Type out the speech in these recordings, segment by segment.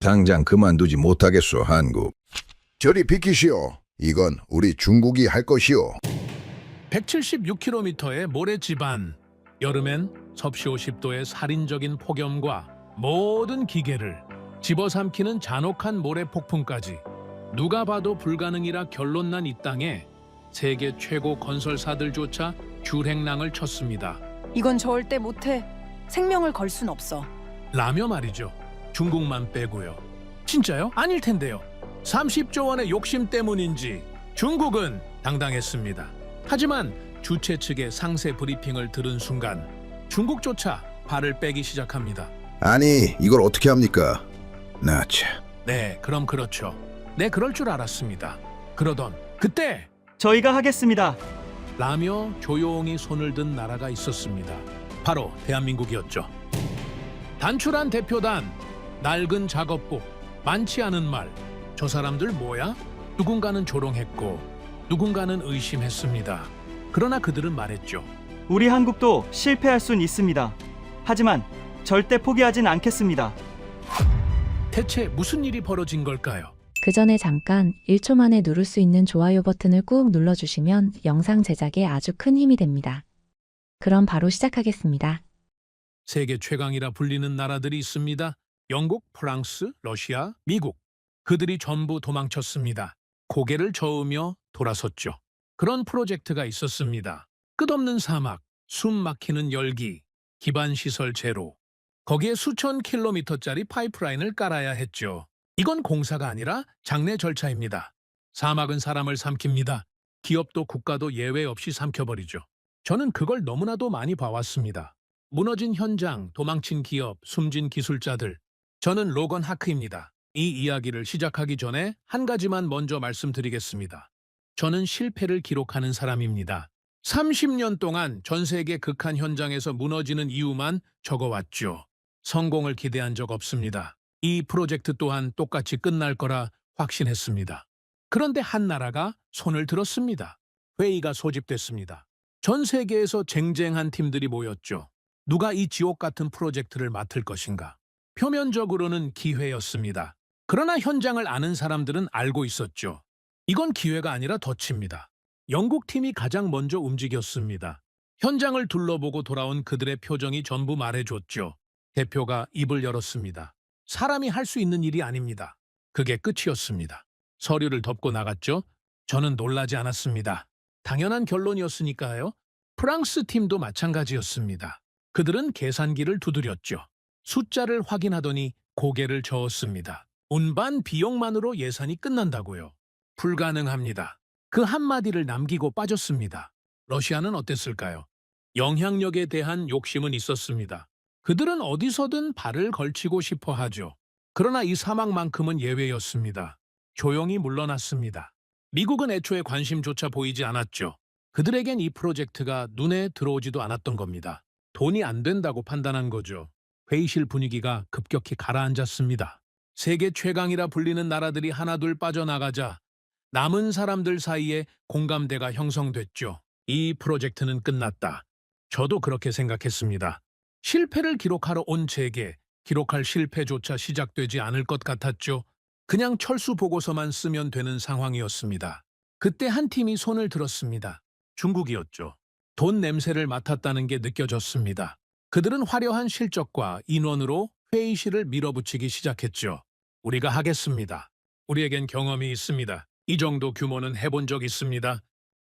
당장 그만두지 못하겠소, 한국. 저리 비키시오. 이건 우리 중국이 할 것이오. 176km의 모래 집안. 여름엔 섭씨 50도의 살인적인 폭염과 모든 기계를 집어삼키는 잔혹한 모래 폭풍까지 누가 봐도 불가능이라 결론난 이 땅에 세계 최고 건설사들조차 줄행랑을 쳤습니다. 이건 절대 못해. 생명을 걸 순 없어. 라며 말이죠. 중국만 빼고요. 진짜요? 아닐 텐데요. 30조 원의 욕심 때문인지 중국은 당당했습니다. 하지만 주최 측의 상세 브리핑을 들은 순간 중국조차 발을 빼기 시작합니다. 아니, 이걸 어떻게 합니까? 나 참. 네, 그럼 그렇죠. 네, 그럴 줄 알았습니다. 그러던 그때 저희가 하겠습니다. 라며 조용히 손을 든 나라가 있었습니다. 바로 대한민국이었죠. 단출한 대표단, 낡은 작업복, 많지 않은 말. 저 사람들 뭐야? 누군가는 조롱했고 누군가는 의심했습니다. 그러나 그들은 말했죠. 우리 한국도 실패할 순 있습니다. 하지만 절대 포기하진 않겠습니다. 대체 무슨 일이 벌어진 걸까요? 그 전에 잠깐 1초 만에 누를 수 있는 좋아요 버튼을 꾹 눌러주시면 영상 제작에 아주 큰 힘이 됩니다. 그럼 바로 시작하겠습니다. 세계 최강이라 불리는 나라들이 있습니다. 영국, 프랑스, 러시아, 미국. 그들이 전부 도망쳤습니다. 고개를 저으며 돌아섰죠. 그런 프로젝트가 있었습니다. 끝없는 사막, 숨 막히는 열기, 기반시설 제로. 거기에 수천 킬로미터짜리 파이프라인을 깔아야 했죠. 이건 공사가 아니라 장례 절차입니다. 사막은 사람을 삼킵니다. 기업도 국가도 예외 없이 삼켜버리죠. 저는 그걸 너무나도 많이 봐왔습니다. 무너진 현장, 도망친 기업, 숨진 기술자들. 저는 로건 하크입니다. 이 이야기를 시작하기 전에 한 가지만 먼저 말씀드리겠습니다. 저는 실패를 기록하는 사람입니다. 30년 동안 전 세계 극한 현장에서 무너지는 이유만 적어왔죠. 성공을 기대한 적 없습니다. 이 프로젝트 또한 똑같이 끝날 거라 확신했습니다. 그런데 한 나라가 손을 들었습니다. 회의가 소집됐습니다. 전 세계에서 쟁쟁한 팀들이 모였죠. 누가 이 지옥 같은 프로젝트를 맡을 것인가? 표면적으로는 기회였습니다. 그러나 현장을 아는 사람들은 알고 있었죠. 이건 기회가 아니라 덫입니다. 영국 팀이 가장 먼저 움직였습니다. 현장을 둘러보고 돌아온 그들의 표정이 전부 말해줬죠. 대표가 입을 열었습니다. 사람이 할 수 있는 일이 아닙니다. 그게 끝이었습니다. 서류를 덮고 나갔죠. 저는 놀라지 않았습니다. 당연한 결론이었으니까요. 프랑스 팀도 마찬가지였습니다. 그들은 계산기를 두드렸죠. 숫자를 확인하더니 고개를 저었습니다. 운반 비용만으로 예산이 끝난다고요. 불가능합니다. 그 한마디를 남기고 빠졌습니다. 러시아는 어땠을까요? 영향력에 대한 욕심은 있었습니다. 그들은 어디서든 발을 걸치고 싶어 하죠. 그러나 이 사막만큼은 예외였습니다. 조용히 물러났습니다. 미국은 애초에 관심조차 보이지 않았죠. 그들에겐 이 프로젝트가 눈에 들어오지도 않았던 겁니다. 돈이 안 된다고 판단한 거죠. 회의실 분위기가 급격히 가라앉았습니다. 세계 최강이라 불리는 나라들이 하나둘 빠져나가자 남은 사람들 사이에 공감대가 형성됐죠. 이 프로젝트는 끝났다. 저도 그렇게 생각했습니다. 실패를 기록하러 온 제게 기록할 실패조차 시작되지 않을 것 같았죠. 그냥 철수 보고서만 쓰면 되는 상황이었습니다. 그때 한 팀이 손을 들었습니다. 중국이었죠. 돈 냄새를 맡았다는 게 느껴졌습니다. 그들은 화려한 실적과 인원으로 회의실을 밀어붙이기 시작했죠. 우리가 하겠습니다. 우리에겐 경험이 있습니다. 이 정도 규모는 해본 적 있습니다.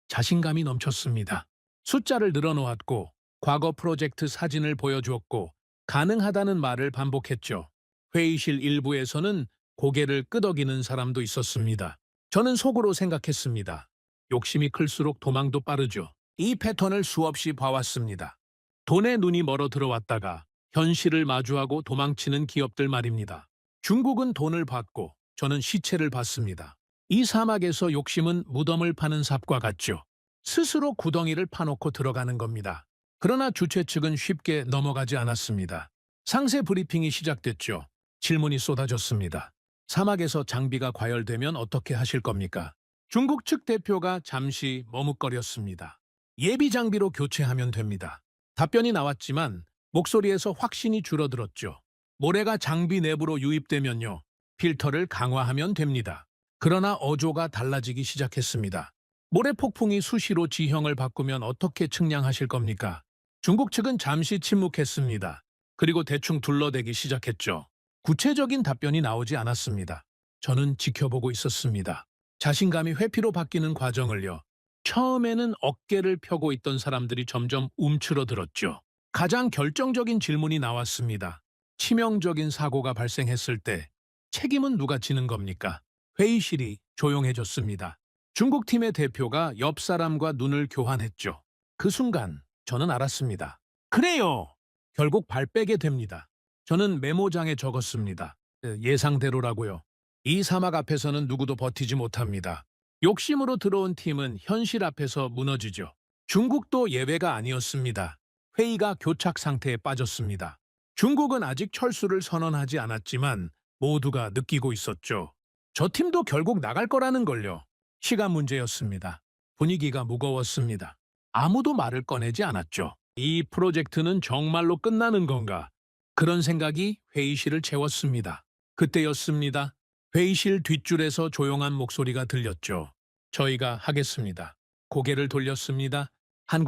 자신감이 넘쳤습니다. 숫자를 늘어놓았고 과거 프로젝트 사진을 보여주었고 가능하다는 말을 반복했죠. 회의실 일부에서는 고개를 끄덕이는 사람도 있었습니다. 저는 속으로 생각했습니다. 욕심이 클수록 도망도 빠르죠. 이 패턴을 수없이 봐왔습니다. 돈에 눈이 멀어 들어왔다가 현실을 마주하고 도망치는 기업들 말입니다. 중국은 돈을 받고 저는 시체를 받습니다. 이 사막에서 욕심은 무덤을 파는 삽과 같죠. 스스로 구덩이를 파놓고 들어가는 겁니다. 그러나 주최 측은 쉽게 넘어가지 않았습니다. 상세 브리핑이 시작됐죠. 질문이 쏟아졌습니다. 사막에서 장비가 과열되면 어떻게 하실 겁니까? 중국 측 대표가 잠시 머뭇거렸습니다. 예비 장비로 교체하면 됩니다. 답변이 나왔지만 목소리에서 확신이 줄어들었죠. 모래가 장비 내부로 유입되면요. 필터를 강화하면 됩니다. 그러나 어조가 달라지기 시작했습니다. 모래 폭풍이 수시로 지형을 바꾸면 어떻게 측량하실 겁니까? 중국 측은 잠시 침묵했습니다. 그리고 대충 둘러대기 시작했죠. 구체적인 답변이 나오지 않았습니다. 저는 지켜보고 있었습니다. 자신감이 회피로 바뀌는 과정을요. 처음에는 어깨를 펴고 있던 사람들이 점점 움츠러들었죠. 가장 결정적인 질문이 나왔습니다. 치명적인 사고가 발생했을 때 책임은 누가 지는 겁니까? 회의실이 조용해졌습니다. 중국팀의 대표가 옆 사람과 눈을 교환했죠. 그 순간 저는 알았습니다. 그래요! 결국 발 빼게 됩니다. 저는 메모장에 적었습니다. 예상대로라고요. 이 사막 앞에서는 누구도 버티지 못합니다. 욕심으로 들어온 팀은 현실 앞에서 무너지죠. 중국도 예외가 아니었습니다. 회의가 교착 상태에 빠졌습니다. 중국은 아직 철수를 선언하지 않았지만 모두가 느끼고 있었죠. 저 팀도 결국 나갈 거라는 걸요. 시간 문제였습니다. 분위기가 무거웠습니다. 아무도 말을 꺼내지 않았죠. 이 프로젝트는 정말로 끝나는 건가? 그런 생각이 회의실을 채웠습니다. 그때였습니다. 회의실 뒷줄에서 조용한 목소리가 들렸죠. 저희가 하겠습니다. 고개를 돌렸습니다.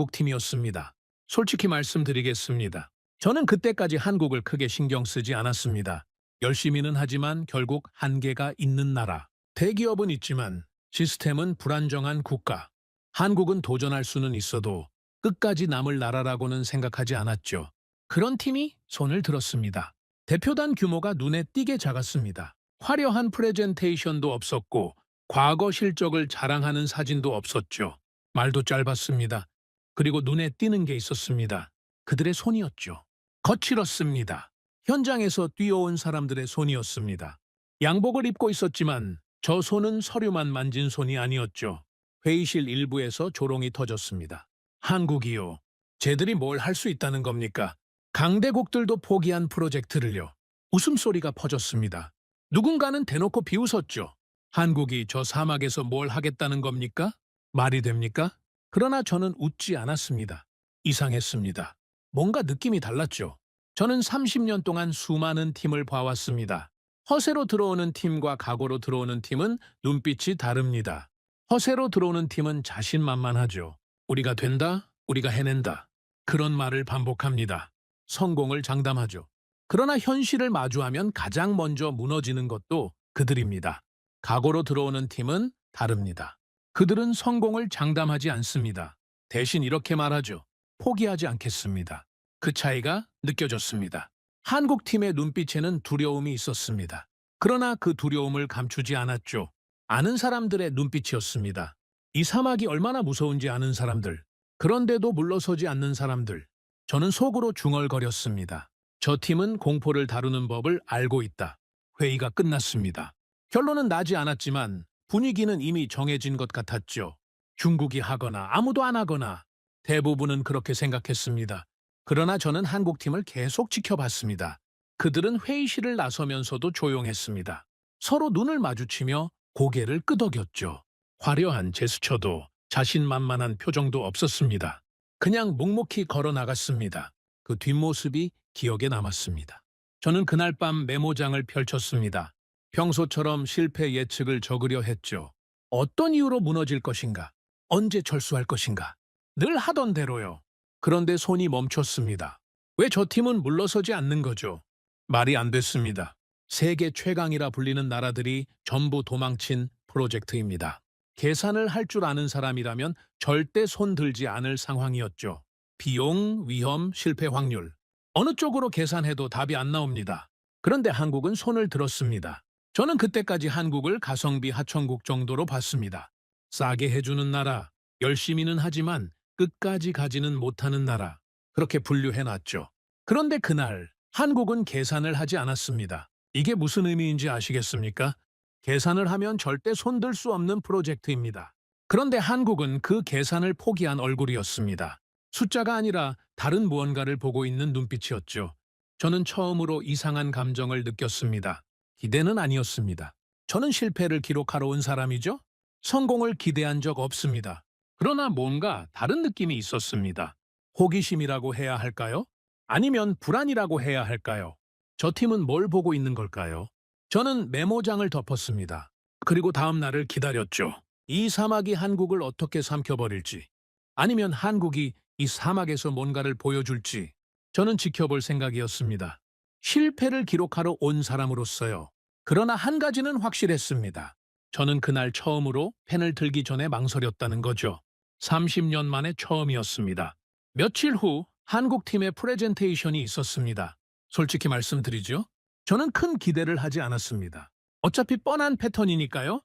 한국팀이었습니다. 솔직히 말씀드리겠습니다. 저는 그때까지 한국을 크게 신경 쓰지 않았습니다. 열심히는 하지만 결국 한계가 있는 나라. 대기업은 있지만 시스템은 불안정한 국가. 한국은 도전할 수는 있어도 끝까지 남을 나라라고는 생각하지 않았죠. 그런 팀이 손을 들었습니다. 대표단 규모가 눈에 띄게 작았습니다. 화려한 프레젠테이션도 없었고 과거 실적을 자랑하는 사진도 없었죠. 말도 짧았습니다. 그리고 눈에 띄는 게 있었습니다. 그들의 손이었죠. 거칠었습니다. 현장에서 뛰어온 사람들의 손이었습니다. 양복을 입고 있었지만 저 손은 서류만 만진 손이 아니었죠. 회의실 일부에서 조롱이 터졌습니다. 한국이요. 쟤들이 뭘 할 수 있다는 겁니까? 강대국들도 포기한 프로젝트를요. 웃음소리가 퍼졌습니다. 누군가는 대놓고 비웃었죠. 한국이 저 사막에서 뭘 하겠다는 겁니까? 말이 됩니까? 그러나 저는 웃지 않았습니다. 이상했습니다. 뭔가 느낌이 달랐죠. 저는 30년 동안 수많은 팀을 봐왔습니다. 허세로 들어오는 팀과 각오로 들어오는 팀은 눈빛이 다릅니다. 허세로 들어오는 팀은 자신만만하죠. 우리가 된다, 우리가 해낸다. 그런 말을 반복합니다. 성공을 장담하죠. 그러나 현실을 마주하면 가장 먼저 무너지는 것도 그들입니다. 각오로 들어오는 팀은 다릅니다. 그들은 성공을 장담하지 않습니다. 대신 이렇게 말하죠. 포기하지 않겠습니다. 그 차이가 느껴졌습니다. 한국 팀의 눈빛에는 두려움이 있었습니다. 그러나 그 두려움을 감추지 않았죠. 아는 사람들의 눈빛이었습니다. 이 사막이 얼마나 무서운지 아는 사람들. 그런데도 물러서지 않는 사람들. 저는 속으로 중얼거렸습니다. 저 팀은 공포를 다루는 법을 알고 있다. 회의가 끝났습니다. 결론은 나지 않았지만 분위기는 이미 정해진 것 같았죠. 중국이 하거나 아무도 안 하거나 대부분은 그렇게 생각했습니다. 그러나 저는 한국팀을 계속 지켜봤습니다. 그들은 회의실을 나서면서도 조용했습니다. 서로 눈을 마주치며 고개를 끄덕였죠. 화려한 제스처도 자신만만한 표정도 없었습니다. 그냥 묵묵히 걸어 나갔습니다. 그 뒷모습이 기억에 남았습니다. 저는 그날 밤 메모장을 펼쳤습니다. 평소처럼 실패 예측을 적으려 했죠. 어떤 이유로 무너질 것인가? 언제 철수할 것인가? 늘 하던 대로요. 그런데 손이 멈췄습니다. 왜 저 팀은 물러서지 않는 거죠? 말이 안 됐습니다. 세계 최강이라 불리는 나라들이 전부 도망친 프로젝트입니다. 계산을 할 줄 아는 사람이라면 절대 손 들지 않을 상황이었죠. 비용, 위험, 실패 확률. 어느 쪽으로 계산해도 답이 안 나옵니다. 그런데 한국은 손을 들었습니다. 저는 그때까지 한국을 가성비 하천국 정도로 봤습니다. 싸게 해주는 나라, 열심히는 하지만 끝까지 가지는 못하는 나라. 그렇게 분류해놨죠. 그런데 그날 한국은 계산을 하지 않았습니다. 이게 무슨 의미인지 아시겠습니까? 계산을 하면 절대 손들 수 없는 프로젝트입니다. 그런데 한국은 그 계산을 포기한 얼굴이었습니다. 숫자가 아니라 다른 무언가를 보고 있는 눈빛이었죠. 저는 처음으로 이상한 감정을 느꼈습니다. 기대는 아니었습니다. 저는 실패를 기록하러 온 사람이죠. 성공을 기대한 적 없습니다. 그러나 뭔가 다른 느낌이 있었습니다. 호기심이라고 해야 할까요? 아니면 불안이라고 해야 할까요? 저 팀은 뭘 보고 있는 걸까요? 저는 메모장을 덮었습니다. 그리고 다음 날을 기다렸죠. 이 사막이 한국을 어떻게 삼켜버릴지, 아니면 한국이 이 사막에서 뭔가를 보여줄지 저는 지켜볼 생각이었습니다. 실패를 기록하러 온 사람으로서요. 그러나 한 가지는 확실했습니다. 저는 그날 처음으로 펜을 들기 전에 망설였다는 거죠. 30년 만에 처음이었습니다. 며칠 후 한국팀의 프레젠테이션이 있었습니다. 솔직히 말씀드리죠. 저는 큰 기대를 하지 않았습니다. 어차피 뻔한 패턴이니까요.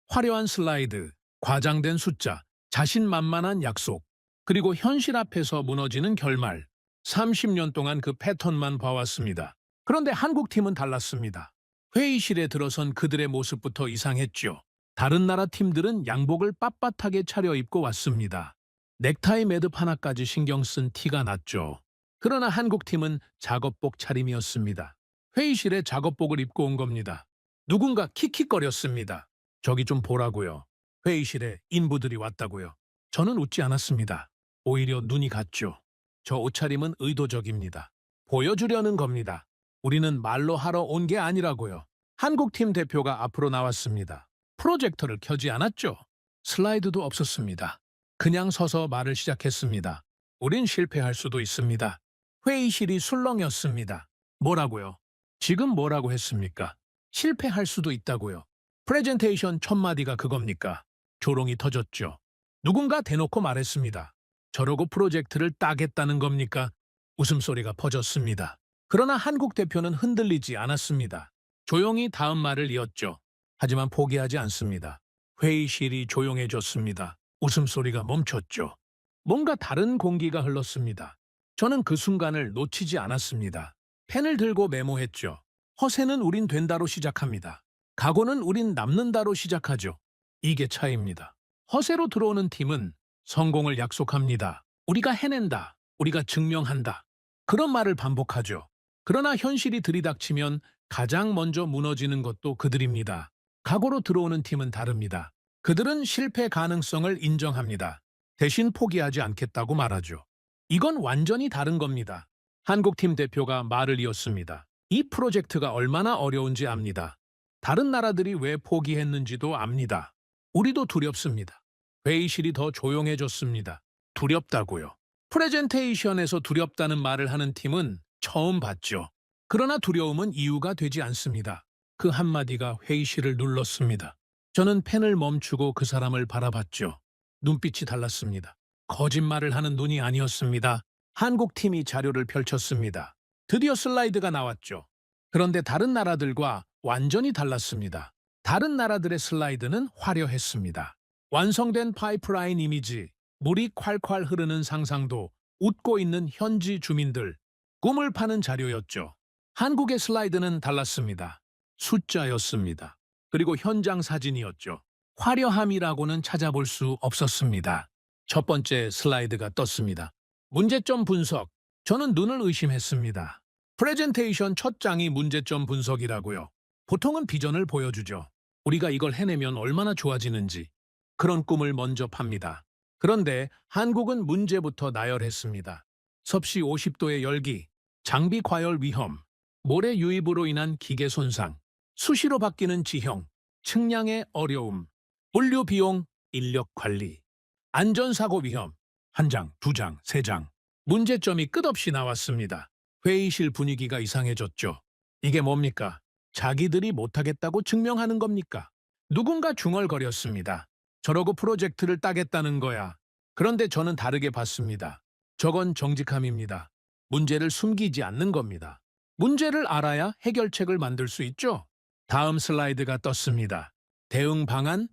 화려한 슬라이드, 과장된 숫자, 자신만만한 약속, 그리고 현실 앞에서 무너지는 결말. 30년 동안 그 패턴만 봐왔습니다. 그런데 한국팀은 달랐습니다. 회의실에 들어선 그들의 모습부터 이상했죠. 다른 나라 팀들은 양복을 빳빳하게 차려입고 왔습니다. 넥타이 매듭 하나까지 신경 쓴 티가 났죠. 그러나 한국팀은 작업복 차림이었습니다. 회의실에 작업복을 입고 온 겁니다. 누군가 킥킥거렸습니다. 저기 좀 보라고요. 회의실에 인부들이 왔다고요. 저는 웃지 않았습니다. 오히려 눈이 갔죠. 저 옷차림은 의도적입니다. 보여주려는 겁니다. 우리는 말로 하러 온 게 아니라고요. 한국팀 대표가 앞으로 나왔습니다. 프로젝터를 켜지 않았죠. 슬라이드도 없었습니다. 그냥 서서 말을 시작했습니다. 우린 실패할 수도 있습니다. 회의실이 술렁였습니다. 뭐라고요? 지금 뭐라고 했습니까? 실패할 수도 있다고요. 프레젠테이션 첫 마디가 그겁니까? 조롱이 터졌죠. 누군가 대놓고 말했습니다. 저러고 프로젝트를 따겠다는 겁니까? 웃음소리가 퍼졌습니다. 그러나 한국 대표는 흔들리지 않았습니다. 조용히 다음 말을 이었죠. 하지만 포기하지 않습니다. 회의실이 조용해졌습니다. 웃음소리가 멈췄죠. 뭔가 다른 공기가 흘렀습니다. 저는 그 순간을 놓치지 않았습니다. 펜을 들고 메모했죠. 허세는 우린 된다로 시작합니다. 각오는 우린 남는다로 시작하죠. 이게 차이입니다. 허세로 들어오는 팀은 성공을 약속합니다. 우리가 해낸다. 우리가 증명한다. 그런 말을 반복하죠. 그러나 현실이 들이닥치면 가장 먼저 무너지는 것도 그들입니다. 각오로 들어오는 팀은 다릅니다. 그들은 실패 가능성을 인정합니다. 대신 포기하지 않겠다고 말하죠. 이건 완전히 다른 겁니다. 한국팀 대표가 말을 이었습니다. 이 프로젝트가 얼마나 어려운지 압니다. 다른 나라들이 왜 포기했는지도 압니다. 우리도 두렵습니다. 회의실이 더 조용해졌습니다. 두렵다고요. 프레젠테이션에서 두렵다는 말을 하는 팀은 처음 봤죠. 그러나 두려움은 이유가 되지 않습니다. 그 한마디가 회의실을 눌렀습니다. 저는 펜을 멈추고 그 사람을 바라봤죠. 눈빛이 달랐습니다. 거짓말을 하는 눈이 아니었습니다. 한국팀이 자료를 펼쳤습니다. 드디어 슬라이드가 나왔죠. 그런데 다른 나라들과 완전히 달랐습니다. 다른 나라들의 슬라이드는 화려했습니다. 완성된 파이프라인 이미지, 물이 콸콸 흐르는 상상도, 웃고 있는 현지 주민들, 꿈을 파는 자료였죠. 한국의 슬라이드는 달랐습니다. 숫자였습니다. 그리고 현장 사진이었죠. 화려함이라고는 찾아볼 수 없었습니다. 첫 번째 슬라이드가 떴습니다. 문제점 분석. 저는 눈을 의심했습니다. 프레젠테이션 첫 장이 문제점 분석이라고요. 보통은 비전을 보여주죠. 우리가 이걸 해내면 얼마나 좋아지는지. 그런 꿈을 먼저 팝니다. 그런데 한국은 문제부터 나열했습니다. 섭씨 50도의 열기, 장비 과열 위험, 모래 유입으로 인한 기계 손상, 수시로 바뀌는 지형, 측량의 어려움, 물류 비용, 인력 관리, 안전사고 위험, 한 장, 두 장, 세 장. 문제점이 끝없이 나왔습니다. 회의실 분위기가 이상해졌죠. 이게 뭡니까? 자기들이 못하겠다고 증명하는 겁니까? 누군가 중얼거렸습니다. 저러고 프로젝트를 따겠다는 거야. 그런데 저는 다르게 봤습니다. 저건 정직함입니다. 문제를 숨기지 않는 겁니다. 문제를 알아야 해결책을 만들 수 있죠. 다음 슬라이드가 떴습니다. 대응 방안?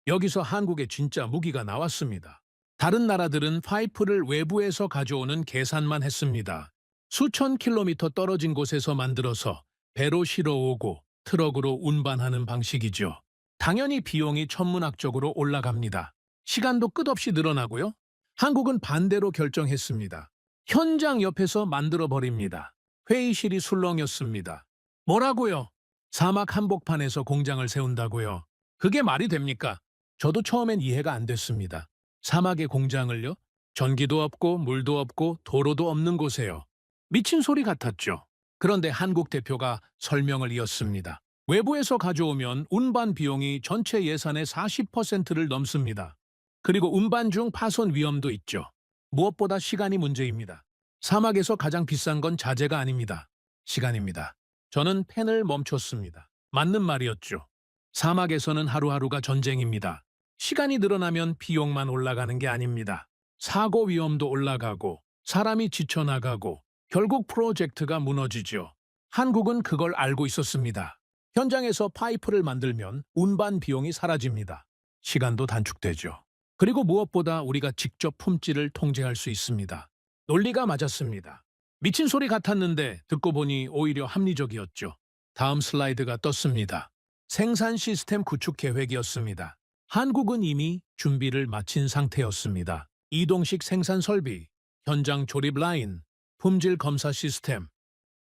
여기서 한국의 진짜 무기가 나왔습니다. 다른 나라들은 파이프를 외부에서 가져오는 계산만 했습니다. 수천 킬로미터 떨어진 곳에서 만들어서 배로 실어오고 트럭으로 운반하는 방식이죠. 당연히 비용이 천문학적으로 올라갑니다. 시간도 끝없이 늘어나고요. 한국은 반대로 결정했습니다. 현장 옆에서 만들어버립니다. 회의실이 술렁였습니다. 뭐라고요? 사막 한복판에서 공장을 세운다고요? 그게 말이 됩니까? 저도 처음엔 이해가 안 됐습니다. 사막의 공장을요? 전기도 없고 물도 없고 도로도 없는 곳에요. 미친 소리 같았죠. 그런데 한국 대표가 설명을 이었습니다. 외부에서 가져오면 운반 비용이 전체 예산의 40%를 넘습니다. 그리고 운반 중 파손 위험도 있죠. 무엇보다 시간이 문제입니다. 사막에서 가장 비싼 건 자재가 아닙니다. 시간입니다. 저는 펜을 멈췄습니다. 맞는 말이었죠. 사막에서는 하루하루가 전쟁입니다. 시간이 늘어나면 비용만 올라가는 게 아닙니다. 사고 위험도 올라가고 사람이 지쳐나가고 결국 프로젝트가 무너지죠. 한국은 그걸 알고 있었습니다. 현장에서 파이프를 만들면 운반 비용이 사라집니다. 시간도 단축되죠. 그리고 무엇보다 우리가 직접 품질을 통제할 수 있습니다. 논리가 맞았습니다. 미친 소리 같았는데 듣고 보니 오히려 합리적이었죠. 다음 슬라이드가 떴습니다. 생산 시스템 구축 계획이었습니다. 한국은 이미 준비를 마친 상태였습니다. 이동식 생산 설비, 현장 조립 라인, 품질 검사 시스템,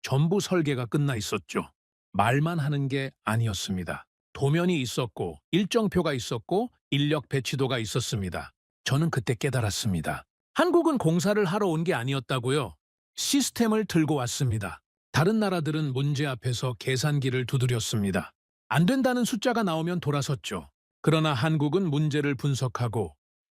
전부 설계가 끝나 있었죠. 말만 하는 게 아니었습니다. 도면이 있었고 일정표가 있었고 인력 배치도가 있었습니다. 저는 그때 깨달았습니다. 한국은 공사를 하러 온 게 아니었다고요. 시스템을 들고 왔습니다. 다른 나라들은 문제 앞에서 계산기를 두드렸습니다. 안 된다는 숫자가 나오면 돌아섰죠. 그러나 한국은 문제를 분석하고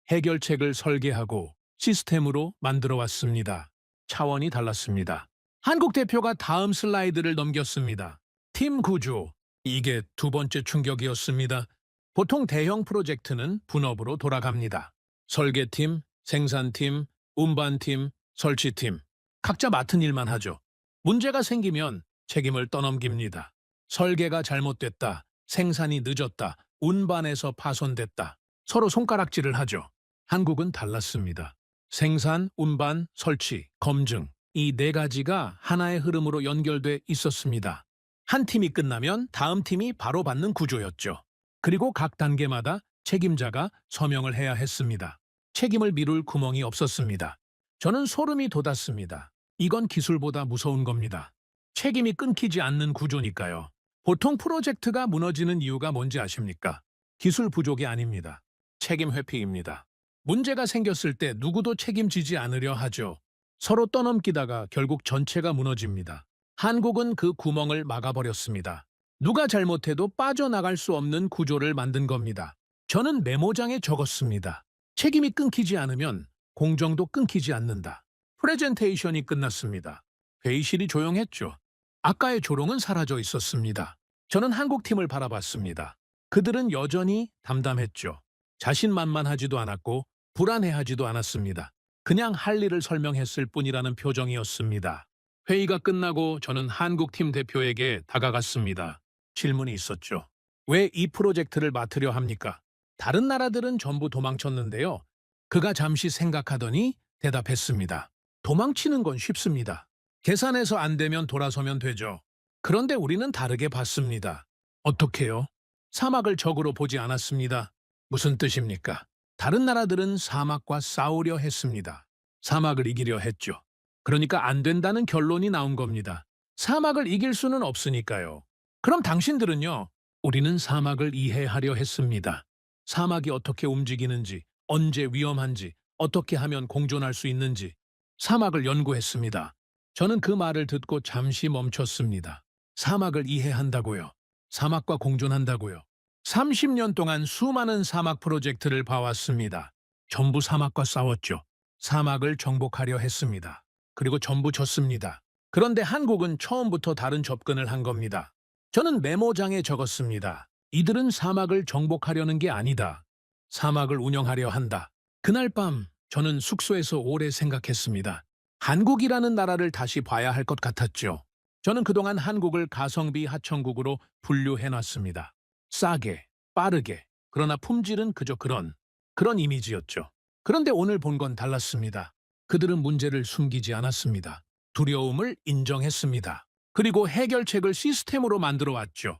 해결책을 설계하고 시스템으로 만들어 왔습니다. 차원이 달랐습니다. 한국 대표가 다음 슬라이드를 넘겼습니다. 팀 구조. 이게 두 번째 충격이었습니다. 보통 대형 프로젝트는 분업으로 돌아갑니다. 설계팀, 생산팀, 운반팀, 설치팀. 각자 맡은 일만 하죠. 문제가 생기면 책임을 떠넘깁니다. 설계가 잘못됐다, 생산이 늦었다, 운반에서 파손됐다. 서로 손가락질을 하죠. 한국은 달랐습니다. 생산, 운반, 설치, 검증. 이 네 가지가 하나의 흐름으로 연결돼 있었습니다. 한 팀이 끝나면 다음 팀이 바로 받는 구조였죠. 그리고 각 단계마다 책임자가 서명을 해야 했습니다. 책임을 미룰 구멍이 없었습니다. 저는 소름이 돋았습니다. 이건 기술보다 무서운 겁니다. 책임이 끊기지 않는 구조니까요. 보통 프로젝트가 무너지는 이유가 뭔지 아십니까? 기술 부족이 아닙니다. 책임 회피입니다. 문제가 생겼을 때 누구도 책임지지 않으려 하죠. 서로 떠넘기다가 결국 전체가 무너집니다. 한국은 그 구멍을 막아버렸습니다. 누가 잘못해도 빠져나갈 수 없는 구조를 만든 겁니다. 저는 메모장에 적었습니다. 책임이 끊기지 않으면 공정도 끊기지 않는다. 프레젠테이션이 끝났습니다. 회의실이 조용했죠. 아까의 조롱은 사라져 있었습니다. 저는 한국 팀을 바라봤습니다. 그들은 여전히 담담했죠. 자신만만하지도 않았고 불안해하지도 않았습니다. 그냥 할 일을 설명했을 뿐이라는 표정이었습니다. 회의가 끝나고 저는 한국팀 대표에게 다가갔습니다. 질문이 있었죠. 왜 이 프로젝트를 맡으려 합니까? 다른 나라들은 전부 도망쳤는데요. 그가 잠시 생각하더니 대답했습니다. 도망치는 건 쉽습니다. 계산해서 안 되면 돌아서면 되죠. 그런데 우리는 다르게 봤습니다. 어떻게요? 사막을 적으로 보지 않았습니다. 무슨 뜻입니까? 다른 나라들은 사막과 싸우려 했습니다. 사막을 이기려 했죠. 그러니까 안 된다는 결론이 나온 겁니다. 사막을 이길 수는 없으니까요. 그럼 당신들은요? 우리는 사막을 이해하려 했습니다. 사막이 어떻게 움직이는지, 언제 위험한지, 어떻게 하면 공존할 수 있는지 사막을 연구했습니다. 저는 그 말을 듣고 잠시 멈췄습니다. 사막을 이해한다고요. 사막과 공존한다고요. 30년 동안 수많은 사막 프로젝트를 봐왔습니다. 전부 사막과 싸웠죠. 사막을 정복하려 했습니다. 그리고 전부 졌습니다. 그런데 한국은 처음부터 다른 접근을 한 겁니다. 저는 메모장에 적었습니다. 이들은 사막을 정복하려는 게 아니다. 사막을 운영하려 한다. 그날 밤 저는 숙소에서 오래 생각했습니다. 한국이라는 나라를 다시 봐야 할 것 같았죠. 저는 그동안 한국을 가성비 하청국으로 분류해놨습니다. 싸게, 빠르게, 그러나 품질은 그저 그런 이미지였죠. 그런데 오늘 본 건 달랐습니다. 그들은 문제를 숨기지 않았습니다. 두려움을 인정했습니다. 그리고 해결책을 시스템으로 만들어 왔죠.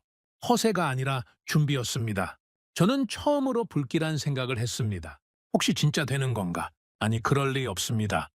허세가 아니라 준비였습니다. 저는 처음으로 불길한 생각을 했습니다. 혹시 진짜 되는 건가? 아니, 그럴 리 없습니다.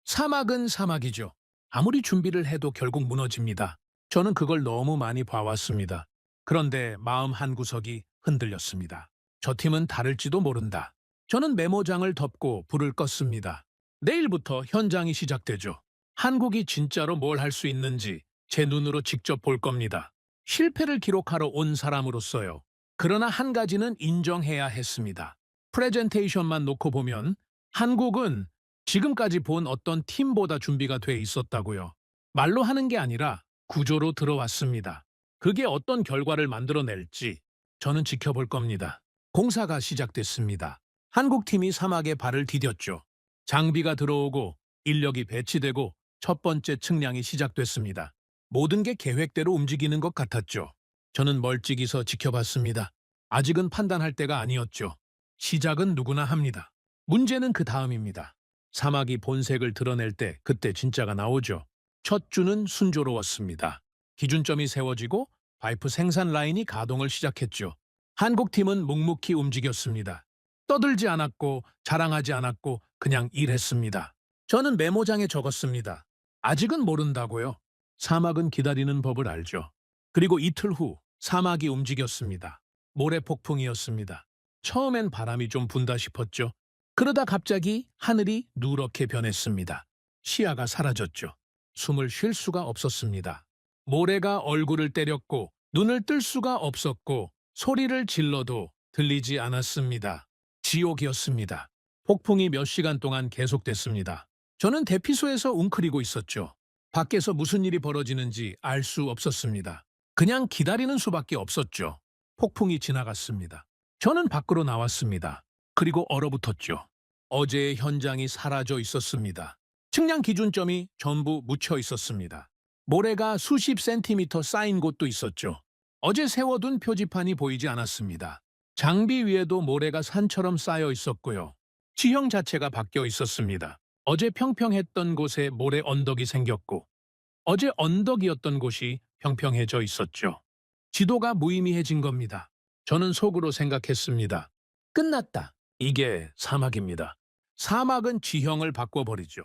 사막은 사막이죠. 아무리 준비를 해도 결국 무너집니다. 저는 그걸 너무 많이 봐왔습니다. 그런데 마음 한구석이 흔들렸습니다. 저 팀은 다를지도 모른다. 저는 메모장을 덮고 불을 껐습니다. 내일부터 현장이 시작되죠. 한국이 진짜로 뭘 할 수 있는지 제 눈으로 직접 볼 겁니다. 실패를 기록하러 온 사람으로서요. 그러나 한 가지는 인정해야 했습니다. 프레젠테이션만 놓고 보면 한국은 지금까지 본 어떤 팀보다 준비가 돼 있었다고요. 말로 하는 게 아니라 구조로 들어왔습니다. 그게 어떤 결과를 만들어낼지 저는 지켜볼 겁니다. 공사가 시작됐습니다. 한국팀이 사막에 발을 디뎠죠. 장비가 들어오고 인력이 배치되고 첫 번째 측량이 시작됐습니다. 모든 게 계획대로 움직이는 것 같았죠. 저는 멀찍이 서 지켜봤습니다. 아직은 판단할 때가 아니었죠. 시작은 누구나 합니다. 문제는 그 다음입니다. 사막이 본색을 드러낼 때 그때 진짜가 나오죠. 첫 주는 순조로웠습니다. 기준점이 세워지고 파이프 생산 라인이 가동을 시작했죠. 한국팀은 묵묵히 움직였습니다. 떠들지 않았고 자랑하지 않았고 그냥 일했습니다. 저는 메모장에 적었습니다. 아직은 모른다고요. 사막은 기다리는 법을 알죠. 그리고 이틀 후 사막이 움직였습니다. 모래 폭풍이었습니다. 처음엔 바람이 좀 분다 싶었죠. 그러다 갑자기 하늘이 누렇게 변했습니다. 시야가 사라졌죠. 숨을 쉴 수가 없었습니다. 모래가 얼굴을 때렸고 눈을 뜰 수가 없었고 소리를 질러도 들리지 않았습니다. 지옥이었습니다. 폭풍이 몇 시간 동안 계속됐습니다. 저는 대피소에서 웅크리고 있었죠. 밖에서 무슨 일이 벌어지는지 알 수 없었습니다. 그냥 기다리는 수밖에 없었죠. 폭풍이 지나갔습니다. 저는 밖으로 나왔습니다. 그리고 얼어붙었죠. 어제의 현장이 사라져 있었습니다. 측량 기준점이 전부 묻혀 있었습니다. 모래가 수십 센티미터 쌓인 곳도 있었죠. 어제 세워둔 표지판이 보이지 않았습니다. 장비 위에도 모래가 산처럼 쌓여 있었고요. 지형 자체가 바뀌어 있었습니다. 어제 평평했던 곳에 모래 언덕이 생겼고 어제 언덕이었던 곳이 평평해져 있었죠. 지도가 무의미해진 겁니다. 저는 속으로 생각했습니다. 끝났다. 이게 사막입니다. 사막은 지형을 바꿔버리죠.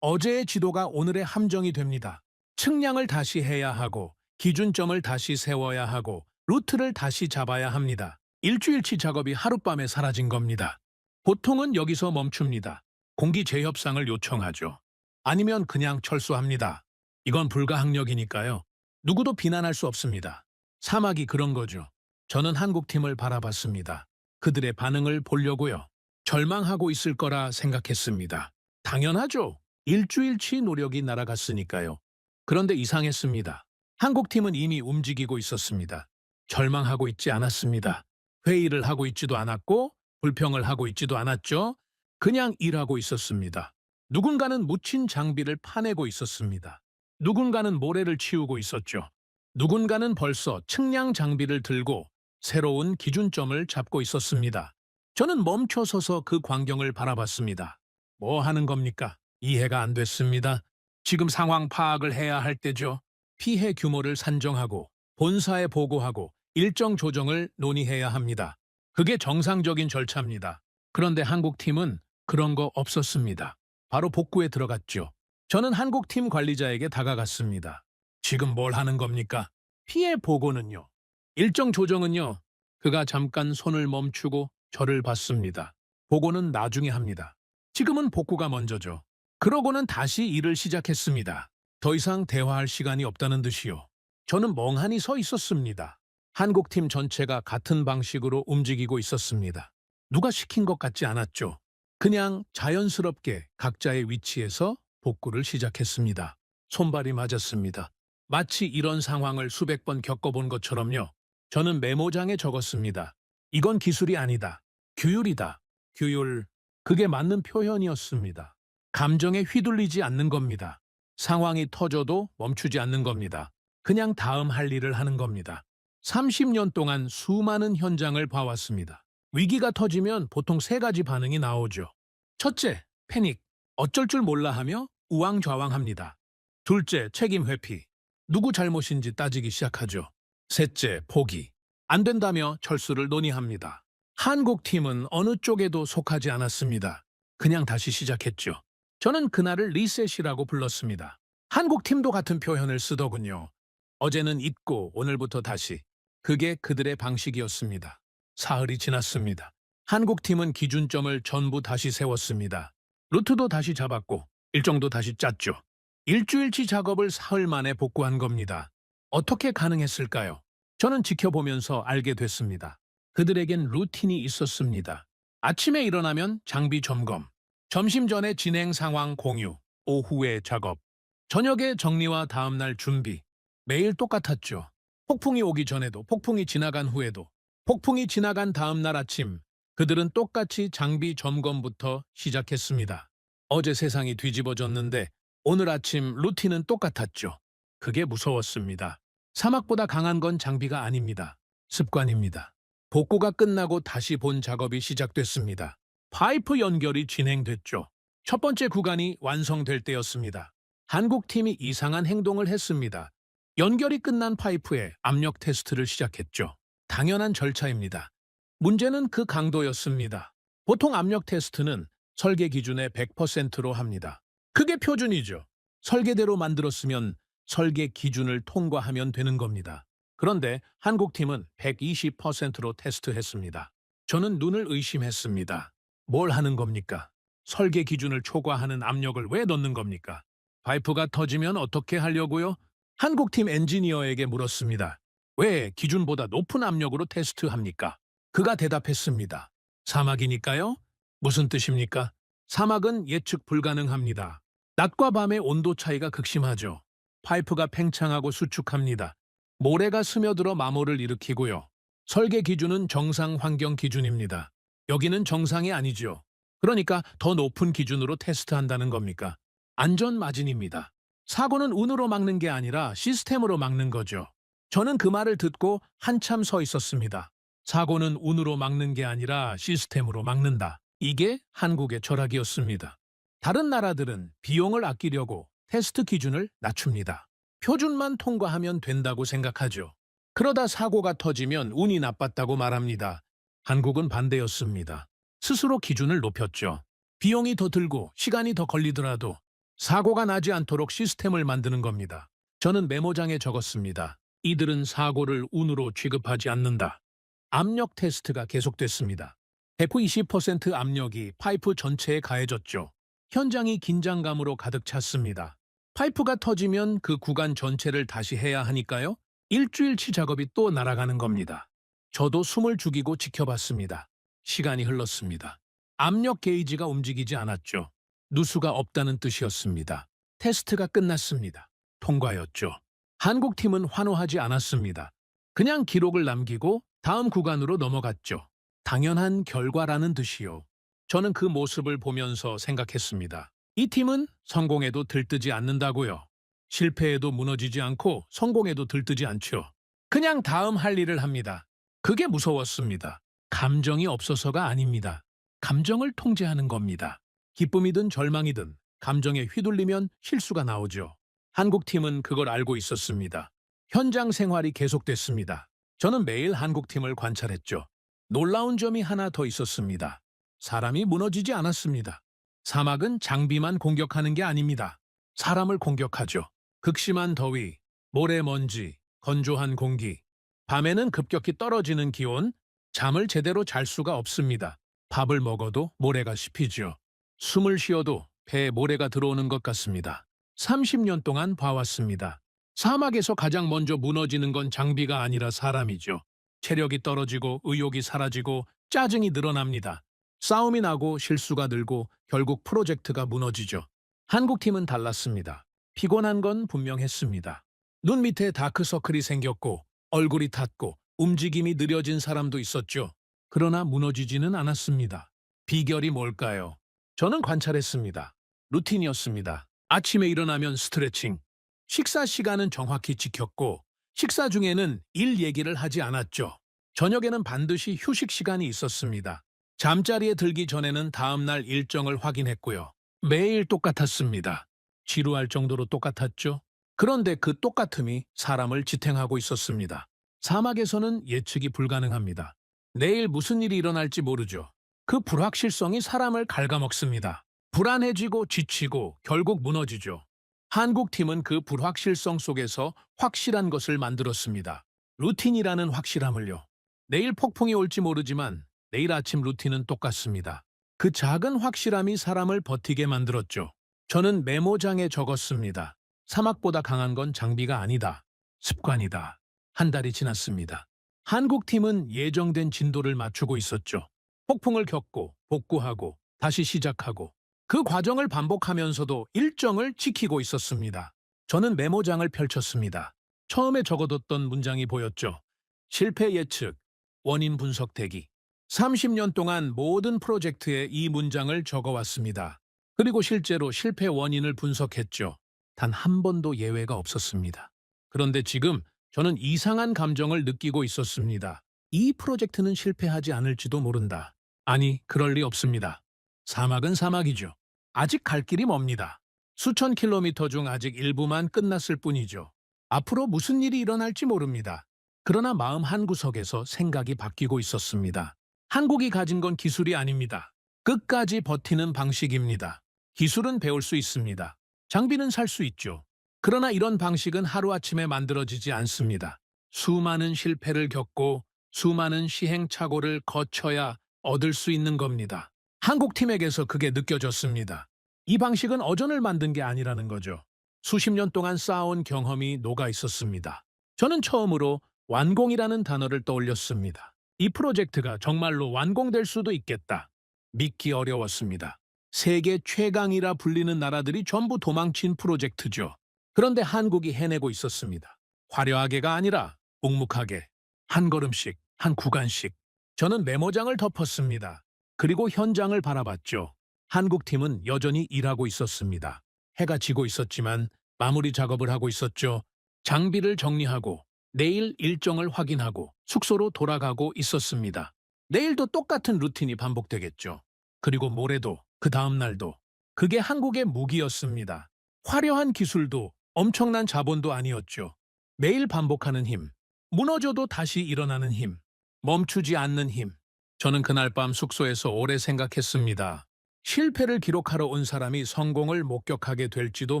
어제의 지도가 오늘의 함정이 됩니다. 측량을 다시 해야 하고 기준점을 다시 세워야 하고 루트를 다시 잡아야 합니다. 일주일치 작업이 하룻밤에 사라진 겁니다. 보통은 여기서 멈춥니다. 공기 재협상을 요청하죠. 아니면 그냥 철수합니다. 이건 불가항력이니까요. 누구도 비난할 수 없습니다. 사막이 그런 거죠. 저는 한국팀을 바라봤습니다. 그들의 반응을 보려고요. 절망하고 있을 거라 생각했습니다. 당연하죠. 일주일치 노력이 날아갔으니까요. 그런데 이상했습니다. 한국팀은 이미 움직이고 있었습니다. 절망하고 있지 않았습니다. 회의를 하고 있지도 않았고 불평을 하고 있지도 않았죠. 그냥 일하고 있었습니다. 누군가는 묻힌 장비를 파내고 있었습니다. 누군가는 모래를 치우고 있었죠. 누군가는 벌써 측량 장비를 들고 새로운 기준점을 잡고 있었습니다. 저는 멈춰서서 그 광경을 바라봤습니다. 뭐 하는 겁니까? 이해가 안 됐습니다. 지금 상황 파악을 해야 할 때죠. 피해 규모를 산정하고 본사에 보고하고 일정 조정을 논의해야 합니다. 그게 정상적인 절차입니다. 그런데 한국팀은 그런 거 없었습니다. 바로 복구에 들어갔죠. 저는 한국팀 관리자에게 다가갔습니다. 지금 뭘 하는 겁니까? 피해 보고는요. 일정 조정은요. 그가 잠깐 손을 멈추고 저를 봤습니다. 보고는 나중에 합니다. 지금은 복구가 먼저죠. 그러고는 다시 일을 시작했습니다. 더 이상 대화할 시간이 없다는 듯이요. 저는 멍하니 서 있었습니다. 한국팀 전체가 같은 방식으로 움직이고 있었습니다. 누가 시킨 것 같지 않았죠. 그냥 자연스럽게 각자의 위치에서 복구를 시작했습니다. 손발이 맞았습니다. 마치 이런 상황을 수백 번 겪어본 것처럼요. 저는 메모장에 적었습니다. 이건 기술이 아니다. 규율이다. 규율. 그게 맞는 표현이었습니다. 감정에 휘둘리지 않는 겁니다. 상황이 터져도 멈추지 않는 겁니다. 그냥 다음 할 일을 하는 겁니다. 30년 동안 수많은 현장을 봐왔습니다. 위기가 터지면 보통 세 가지 반응이 나오죠. 첫째, 패닉. 어쩔 줄 몰라 하며 우왕좌왕합니다. 둘째, 책임 회피. 누구 잘못인지 따지기 시작하죠. 셋째, 포기. 안 된다며 철수를 논의합니다. 한국팀은 어느 쪽에도 속하지 않았습니다. 그냥 다시 시작했죠. 저는 그날을 리셋이라고 불렀습니다. 한국팀도 같은 표현을 쓰더군요. 어제는 잊고 오늘부터 다시. 그게 그들의 방식이었습니다. 사흘이 지났습니다. 한국팀은 기준점을 전부 다시 세웠습니다. 루트도 다시 잡았고 일정도 다시 짰죠. 일주일치 작업을 사흘 만에 복구한 겁니다. 어떻게 가능했을까요? 저는 지켜보면서 알게 됐습니다. 그들에겐 루틴이 있었습니다. 아침에 일어나면 장비 점검, 점심 전에 진행 상황 공유, 오후에 작업, 저녁에 정리와 다음날 준비. 매일 똑같았죠. 폭풍이 오기 전에도, 폭풍이 지나간 후에도, 폭풍이 지나간 다음날 아침, 그들은 똑같이 장비 점검부터 시작했습니다. 어제 세상이 뒤집어졌는데 오늘 아침 루틴은 똑같았죠. 그게 무서웠습니다. 사막보다 강한 건 장비가 아닙니다. 습관입니다. 복구가 끝나고 다시 본 작업이 시작됐습니다. 파이프 연결이 진행됐죠. 첫 번째 구간이 완성될 때였습니다. 한국팀이 이상한 행동을 했습니다. 연결이 끝난 파이프에 압력 테스트를 시작했죠. 당연한 절차입니다. 문제는 그 강도였습니다. 보통 압력 테스트는 설계 기준의 100%로 합니다. 그게 표준이죠. 설계대로 만들었으면 설계 기준을 통과하면 되는 겁니다. 그런데 한국팀은 120%로 테스트했습니다. 저는 눈을 의심했습니다. 뭘 하는 겁니까? 설계 기준을 초과하는 압력을 왜 넣는 겁니까? 파이프가 터지면 어떻게 하려고요? 한국팀 엔지니어에게 물었습니다. 왜 기준보다 높은 압력으로 테스트합니까? 그가 대답했습니다. 사막이니까요? 무슨 뜻입니까? 사막은 예측 불가능합니다. 낮과 밤의 온도 차이가 극심하죠. 파이프가 팽창하고 수축합니다. 모래가 스며들어 마모를 일으키고요. 설계 기준은 정상 환경 기준입니다. 여기는 정상이 아니죠. 그러니까 더 높은 기준으로 테스트한다는 겁니까? 안전 마진입니다. 사고는 운으로 막는 게 아니라 시스템으로 막는 거죠. 저는 그 말을 듣고 한참 서 있었습니다. 사고는 운으로 막는 게 아니라 시스템으로 막는다. 이게 한국의 철학이었습니다. 다른 나라들은 비용을 아끼려고 테스트 기준을 낮춥니다. 표준만 통과하면 된다고 생각하죠. 그러다 사고가 터지면 운이 나빴다고 말합니다. 한국은 반대였습니다. 스스로 기준을 높였죠. 비용이 더 들고 시간이 더 걸리더라도 사고가 나지 않도록 시스템을 만드는 겁니다. 저는 메모장에 적었습니다. 이들은 사고를 운으로 취급하지 않는다. 압력 테스트가 계속됐습니다. 120% 압력이 파이프 전체에 가해졌죠. 현장이 긴장감으로 가득 찼습니다. 파이프가 터지면 그 구간 전체를 다시 해야 하니까요. 일주일치 작업이 또 날아가는 겁니다. 저도 숨을 죽이고 지켜봤습니다. 시간이 흘렀습니다. 압력 게이지가 움직이지 않았죠. 누수가 없다는 뜻이었습니다. 테스트가 끝났습니다. 통과였죠. 한국팀은 환호하지 않았습니다. 그냥 기록을 남기고 다음 구간으로 넘어갔죠. 당연한 결과라는 듯이요. 저는 그 모습을 보면서 생각했습니다. 이 팀은 성공해도 들뜨지 않는다고요. 실패해도 무너지지 않고 성공해도 들뜨지 않죠. 그냥 다음 할 일을 합니다. 그게 무서웠습니다. 감정이 없어서가 아닙니다. 감정을 통제하는 겁니다. 기쁨이든 절망이든 감정에 휘둘리면 실수가 나오죠. 한국팀은 그걸 알고 있었습니다. 현장 생활이 계속됐습니다. 저는 매일 한국팀을 관찰했죠. 놀라운 점이 하나 더 있었습니다. 사람이 무너지지 않았습니다. 사막은 장비만 공격하는 게 아닙니다. 사람을 공격하죠. 극심한 더위, 모래먼지, 건조한 공기, 밤에는 급격히 떨어지는 기온, 잠을 제대로 잘 수가 없습니다. 밥을 먹어도 모래가 씹히죠. 숨을 쉬어도 배에 모래가 들어오는 것 같습니다. 30년 동안 봐왔습니다. 사막에서 가장 먼저 무너지는 건 장비가 아니라 사람이죠. 체력이 떨어지고 의욕이 사라지고 짜증이 늘어납니다. 싸움이 나고 실수가 늘고 결국 프로젝트가 무너지죠. 한국팀은 달랐습니다. 피곤한 건 분명했습니다. 눈 밑에 다크서클이 생겼고 얼굴이 탔고 움직임이 느려진 사람도 있었죠. 그러나 무너지지는 않았습니다. 비결이 뭘까요? 저는 관찰했습니다. 루틴이었습니다. 아침에 일어나면 스트레칭, 식사 시간은 정확히 지켰고 식사 중에는 일 얘기를 하지 않았죠. 저녁에는 반드시 휴식 시간이 있었습니다. 잠자리에 들기 전에는 다음날 일정을 확인했고요. 매일 똑같았습니다. 지루할 정도로 똑같았죠. 그런데 그 똑같음이 사람을 지탱하고 있었습니다. 사막에서는 예측이 불가능합니다. 내일 무슨 일이 일어날지 모르죠. 그 불확실성이 사람을 갉아먹습니다. 불안해지고 지치고 결국 무너지죠. 한국팀은 그 불확실성 속에서 확실한 것을 만들었습니다. 루틴이라는 확실함을요. 내일 폭풍이 올지 모르지만 내일 아침 루틴은 똑같습니다. 그 작은 확실함이 사람을 버티게 만들었죠. 저는 메모장에 적었습니다. 사막보다 강한 건 장비가 아니다. 습관이다. 한 달이 지났습니다. 한국팀은 예정된 진도를 맞추고 있었죠. 폭풍을 겪고 복구하고 다시 시작하고 그 과정을 반복하면서도 일정을 지키고 있었습니다. 저는 메모장을 펼쳤습니다. 처음에 적어뒀던 문장이 보였죠. 실패 예측, 원인 분석 대기. 30년 동안 모든 프로젝트에 이 문장을 적어왔습니다. 그리고 실제로 실패 원인을 분석했죠. 단 한 번도 예외가 없었습니다. 그런데 지금 저는 이상한 감정을 느끼고 있었습니다. 이 프로젝트는 실패하지 않을지도 모른다. 아니, 그럴 리 없습니다. 사막은 사막이죠. 아직 갈 길이 멉니다. 수천 킬로미터 중 아직 일부만 끝났을 뿐이죠. 앞으로 무슨 일이 일어날지 모릅니다. 그러나 마음 한구석에서 생각이 바뀌고 있었습니다. 한국이 가진 건 기술이 아닙니다. 끝까지 버티는 방식입니다. 기술은 배울 수 있습니다. 장비는 살 수 있죠. 그러나 이런 방식은 하루아침에 만들어지지 않습니다. 수많은 실패를 겪고 수많은 시행착오를 거쳐야 얻을 수 있는 겁니다. 한국팀에게서 그게 느껴졌습니다. 이 방식은 어전을 만든 게 아니라는 거죠. 수십 년 동안 쌓아온 경험이 녹아 있었습니다. 저는 처음으로 완공이라는 단어를 떠올렸습니다. 이 프로젝트가 정말로 완공될 수도 있겠다. 믿기 어려웠습니다. 세계 최강이라 불리는 나라들이 전부 도망친 프로젝트죠. 그런데 한국이 해내고 있었습니다. 화려하게가 아니라 묵묵하게, 한 걸음씩, 한 구간씩. 저는 메모장을 덮었습니다. 그리고 현장을 바라봤죠. 한국팀은 여전히 일하고 있었습니다. 해가 지고 있었지만 마무리 작업을 하고 있었죠. 장비를 정리하고 내일 일정을 확인하고 숙소로 돌아가고 있었습니다. 내일도 똑같은 루틴이 반복되겠죠. 그리고 모레도, 그 다음 날도. 그게 한국의 무기였습니다. 화려한 기술도 엄청난 자본도 아니었죠. 매일 반복하는 힘, 무너져도 다시 일어나는 힘, 멈추지 않는 힘. 저는 그날 밤 숙소에서 오래 생각했습니다. 실패를 기록하러 온 사람이 성공을 목격하게 될지도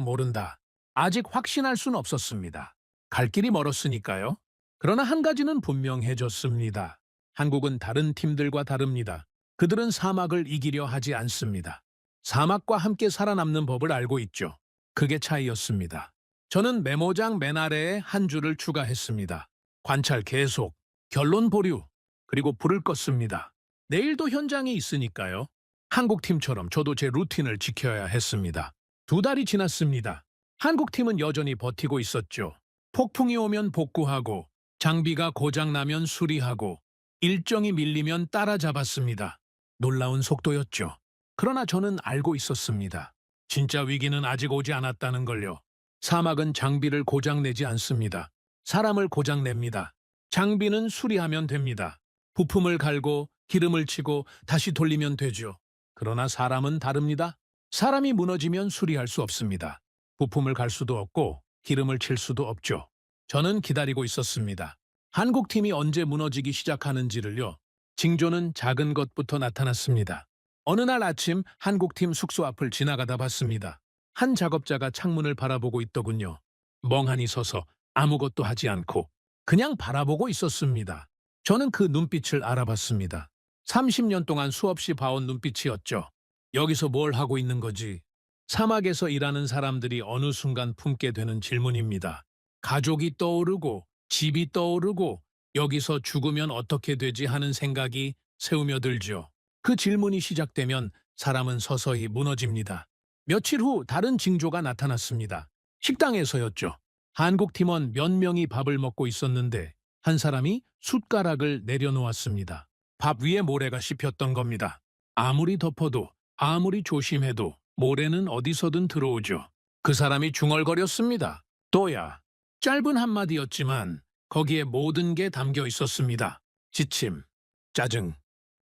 모른다. 아직 확신할 순 없었습니다. 갈 길이 멀었으니까요. 그러나 한 가지는 분명해졌습니다. 한국은 다른 팀들과 다릅니다. 그들은 사막을 이기려 하지 않습니다. 사막과 함께 살아남는 법을 알고 있죠. 그게 차이였습니다. 저는 메모장 맨 아래에 한 줄을 추가했습니다. 관찰 계속, 결론 보류, 그리고 불을 껐습니다. 내일도 현장에 있으니까요. 한국팀처럼 저도 제 루틴을 지켜야 했습니다. 2달이 지났습니다. 한국팀은 여전히 버티고 있었죠. 폭풍이 오면 복구하고, 장비가 고장나면 수리하고, 일정이 밀리면 따라잡았습니다. 놀라운 속도였죠. 그러나 저는 알고 있었습니다. 진짜 위기는 아직 오지 않았다는 걸요. 사막은 장비를 고장내지 않습니다. 사람을 고장냅니다. 장비는 수리하면 됩니다. 부품을 갈고 기름을 치고 다시 돌리면 되죠. 그러나 사람은 다릅니다. 사람이 무너지면 수리할 수 없습니다. 부품을 갈 수도 없고 기름을 칠 수도 없죠. 저는 기다리고 있었습니다. 한국팀이 언제 무너지기 시작하는지를요. 징조는 작은 것부터 나타났습니다. 어느 날 아침 한국팀 숙소 앞을 지나가다 봤습니다. 한 작업자가 창문을 바라보고 있더군요. 멍하니 서서 아무것도 하지 않고 그냥 바라보고 있었습니다. 저는 그 눈빛을 알아봤습니다. 30년 동안 수없이 봐온 눈빛이었죠. 여기서 뭘 하고 있는 거지? 사막에서 일하는 사람들이 어느 순간 품게 되는 질문입니다. 가족이 떠오르고 집이 떠오르고 여기서 죽으면 어떻게 되지 하는 생각이 새우며들죠. 그 질문이 시작되면 사람은 서서히 무너집니다. 며칠 후 다른 징조가 나타났습니다. 식당에서였죠. 한국 팀원 몇 명이 밥을 먹고 있었는데 한 사람이 숟가락을 내려놓았습니다. 밥 위에 모래가 씹혔던 겁니다. 아무리 덮어도 아무리 조심해도 모래는 어디서든 들어오죠. 그 사람이 중얼거렸습니다. 또야. 짧은 한마디였지만 거기에 모든 게 담겨 있었습니다. 지침, 짜증,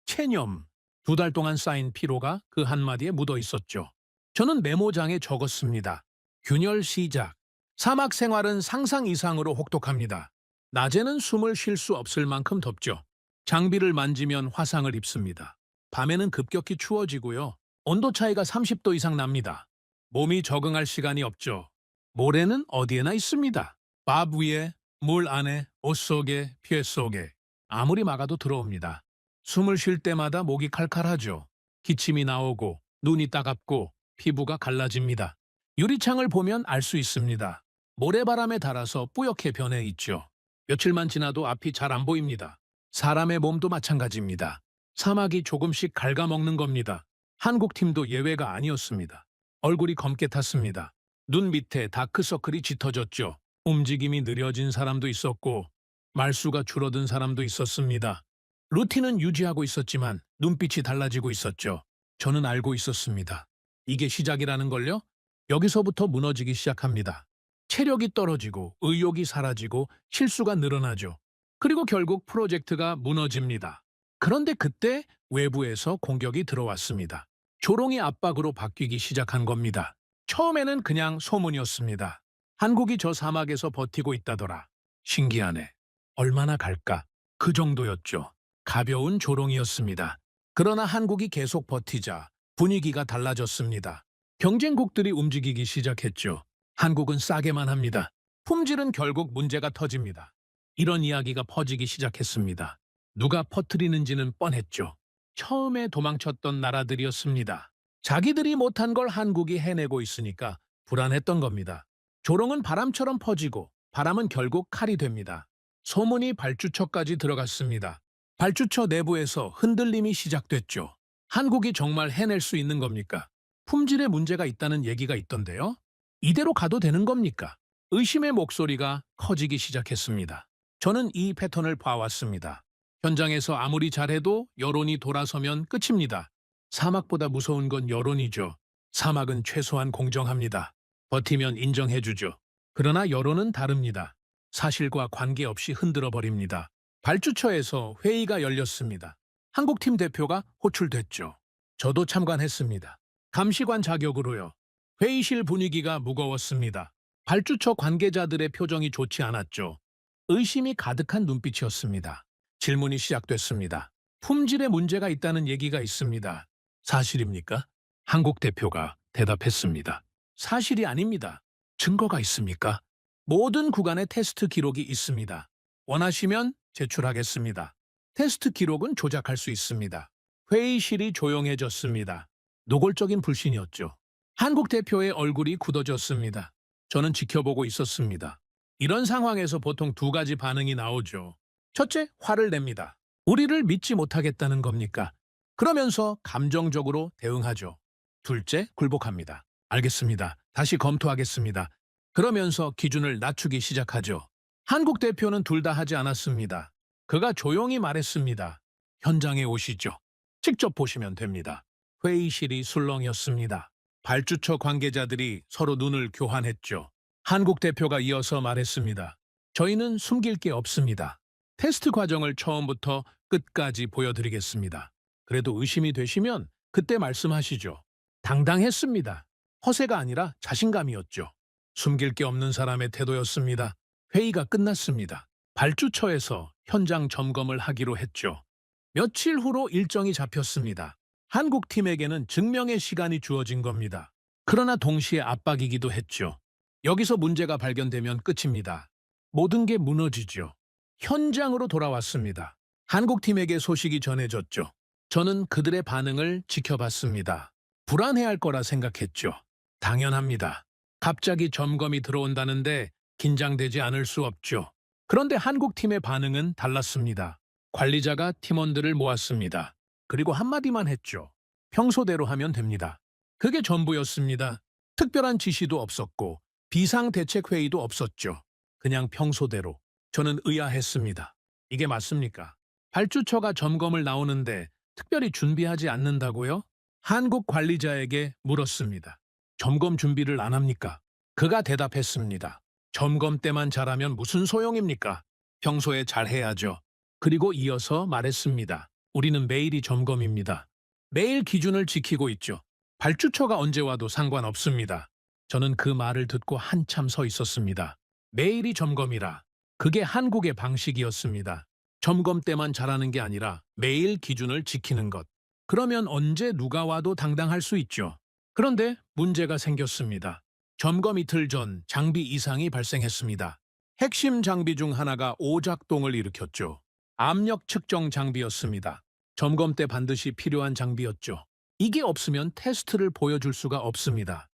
체념, 2달 동안 쌓인 피로가 그 한마디에 묻어 있었죠. 저는 메모장에 적었습니다. 균열 시작. 사막 생활은 상상 이상으로 혹독합니다. 낮에는 숨을 쉴 수 없을 만큼 덥죠. 장비를 만지면 화상을 입습니다. 밤에는 급격히 추워지고요. 온도 차이가 30도 이상 납니다. 몸이 적응할 시간이 없죠. 모래는 어디에나 있습니다. 밥 위에, 물 안에, 옷 속에, 폐 속에. 아무리 막아도 들어옵니다. 숨을 쉴 때마다 목이 칼칼하죠. 기침이 나오고 눈이 따갑고 피부가 갈라집니다. 유리창을 보면 알 수 있습니다. 모래바람에 닳아서 뿌옇게 변해 있죠. 며칠만 지나도 앞이 잘 안 보입니다. 사람의 몸도 마찬가지입니다. 사막이 조금씩 갉아먹는 겁니다. 한국 팀도 예외가 아니었습니다. 얼굴이 검게 탔습니다. 눈 밑에 다크서클이 짙어졌죠. 움직임이 느려진 사람도 있었고 말수가 줄어든 사람도 있었습니다. 루틴은 유지하고 있었지만 눈빛이 달라지고 있었죠. 저는 알고 있었습니다. 이게 시작이라는 걸요? 여기서부터 무너지기 시작합니다. 체력이 떨어지고 의욕이 사라지고 실수가 늘어나죠. 그리고 결국 프로젝트가 무너집니다. 그런데 그때 외부에서 공격이 들어왔습니다. 조롱이 압박으로 바뀌기 시작한 겁니다. 처음에는 그냥 소문이었습니다. 한국이 저 사막에서 버티고 있다더라. 신기하네. 얼마나 갈까? 그 정도였죠. 가벼운 조롱이었습니다. 그러나 한국이 계속 버티자 분위기가 달라졌습니다. 경쟁국들이 움직이기 시작했죠. 한국은 싸게만 합니다. 품질은 결국 문제가 터집니다. 이런 이야기가 퍼지기 시작했습니다. 누가 퍼뜨리는지는 뻔했죠. 처음에 도망쳤던 나라들이었습니다. 자기들이 못한 걸 한국이 해내고 있으니까 불안했던 겁니다. 조롱은 바람처럼 퍼지고 바람은 결국 칼이 됩니다. 소문이 발주처까지 들어갔습니다. 발주처 내부에서 흔들림이 시작됐죠. 한국이 정말 해낼 수 있는 겁니까? 품질에 문제가 있다는 얘기가 있던데요. 이대로 가도 되는 겁니까? 의심의 목소리가 커지기 시작했습니다. 저는 이 패턴을 봐왔습니다. 현장에서 아무리 잘해도 여론이 돌아서면 끝입니다. 사막보다 무서운 건 여론이죠. 사막은 최소한 공정합니다. 버티면 인정해주죠. 그러나 여론은 다릅니다. 사실과 관계없이 흔들어버립니다. 발주처에서 회의가 열렸습니다. 한국팀 대표가 호출됐죠. 저도 참관했습니다. 감시관 자격으로요. 회의실 분위기가 무거웠습니다. 발주처 관계자들의 표정이 좋지 않았죠. 의심이 가득한 눈빛이었습니다. 질문이 시작됐습니다. 품질에 문제가 있다는 얘기가 있습니다. 사실입니까? 한국 대표가 대답했습니다. 사실이 아닙니다. 증거가 있습니까? 모든 구간의 테스트 기록이 있습니다. 원하시면 제출하겠습니다. 테스트 기록은 조작할 수 있습니다. 회의실이 조용해졌습니다. 노골적인 불신이었죠. 한국 대표의 얼굴이 굳어졌습니다. 저는 지켜보고 있었습니다. 이런 상황에서 보통 두 가지 반응이 나오죠. 첫째, 화를 냅니다. 우리를 믿지 못하겠다는 겁니까? 그러면서 감정적으로 대응하죠. 둘째, 굴복합니다. 알겠습니다. 다시 검토하겠습니다. 그러면서 기준을 낮추기 시작하죠. 한국 대표는 둘 다 하지 않았습니다. 그가 조용히 말했습니다. 현장에 오시죠. 직접 보시면 됩니다. 회의실이 술렁이었습니다. 발주처 관계자들이 서로 눈을 교환했죠. 한국 대표가 이어서 말했습니다. 저희는 숨길 게 없습니다. 테스트 과정을 처음부터 끝까지 보여드리겠습니다. 그래도 의심이 되시면 그때 말씀하시죠. 당당했습니다. 허세가 아니라 자신감이었죠. 숨길 게 없는 사람의 태도였습니다. 회의가 끝났습니다. 발주처에서 현장 점검을 하기로 했죠. 며칠 후로 일정이 잡혔습니다. 한국 팀에게는 증명의 시간이 주어진 겁니다. 그러나 동시에 압박이기도 했죠. 여기서 문제가 발견되면 끝입니다. 모든 게 무너지죠. 현장으로 돌아왔습니다. 한국 팀에게 소식이 전해졌죠. 저는 그들의 반응을 지켜봤습니다. 불안해할 거라 생각했죠. 당연합니다. 갑자기 점검이 들어온다는데 긴장되지 않을 수 없죠. 그런데 한국 팀의 반응은 달랐습니다. 관리자가 팀원들을 모았습니다. 그리고 한마디만 했죠. 평소대로 하면 됩니다. 그게 전부였습니다. 특별한 지시도 없었고 비상대책회의도 없었죠. 그냥 평소대로. 저는 의아했습니다. 이게 맞습니까? 발주처가 점검을 나오는데 특별히 준비하지 않는다고요? 한국 관리자에게 물었습니다. 점검 준비를 안 합니까? 그가 대답했습니다. 점검 때만 잘하면 무슨 소용입니까? 평소에 잘해야죠. 그리고 이어서 말했습니다. 우리는 매일이 점검입니다. 매일 기준을 지키고 있죠. 발주처가 언제 와도 상관없습니다. 저는 그 말을 듣고 한참 서 있었습니다. 매일이 점검이라. 그게 한국의 방식이었습니다. 점검 때만 잘하는 게 아니라 매일 기준을 지키는 것. 그러면 언제 누가 와도 당당할 수 있죠. 그런데 문제가 생겼습니다. 점검 이틀 전 장비 이상이 발생했습니다. 핵심 장비 중 하나가 오작동을 일으켰죠. 압력 측정 장비였습니다. 점검 때 반드시 필요한 장비였죠. 이게 없으면 테스트를 보여줄 수가 없습니다.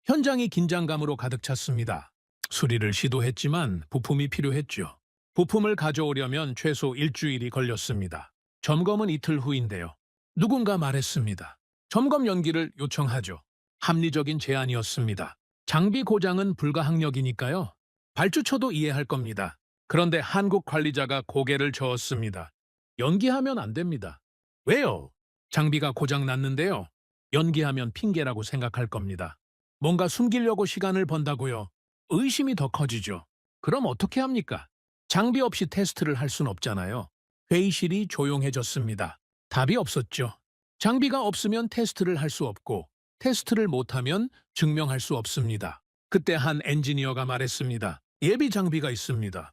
현장이 긴장감으로 가득 찼습니다. 수리를 시도했지만 부품이 필요했죠. 부품을 가져오려면 최소 일주일이 걸렸습니다. 점검은 이틀 후인데요. 누군가 말했습니다. 점검 연기를 요청하죠. 합리적인 제안이었습니다. 장비 고장은 불가항력이니까요. 발주처도 이해할 겁니다. 그런데 한국 관리자가 고개를 저었습니다. 연기하면 안 됩니다. 왜요? 장비가 고장 났는데요. 연기하면 핑계라고 생각할 겁니다. 뭔가 숨기려고 시간을 번다고요. 의심이 더 커지죠. 그럼 어떻게 합니까? 장비 없이 테스트를 할 순 없잖아요. 회의실이 조용해졌습니다. 답이 없었죠. 장비가 없으면 테스트를 할 수 없고 테스트를 못하면 증명할 수 없습니다. 그때 한 엔지니어가 말했습니다. 예비 장비가 있습니다.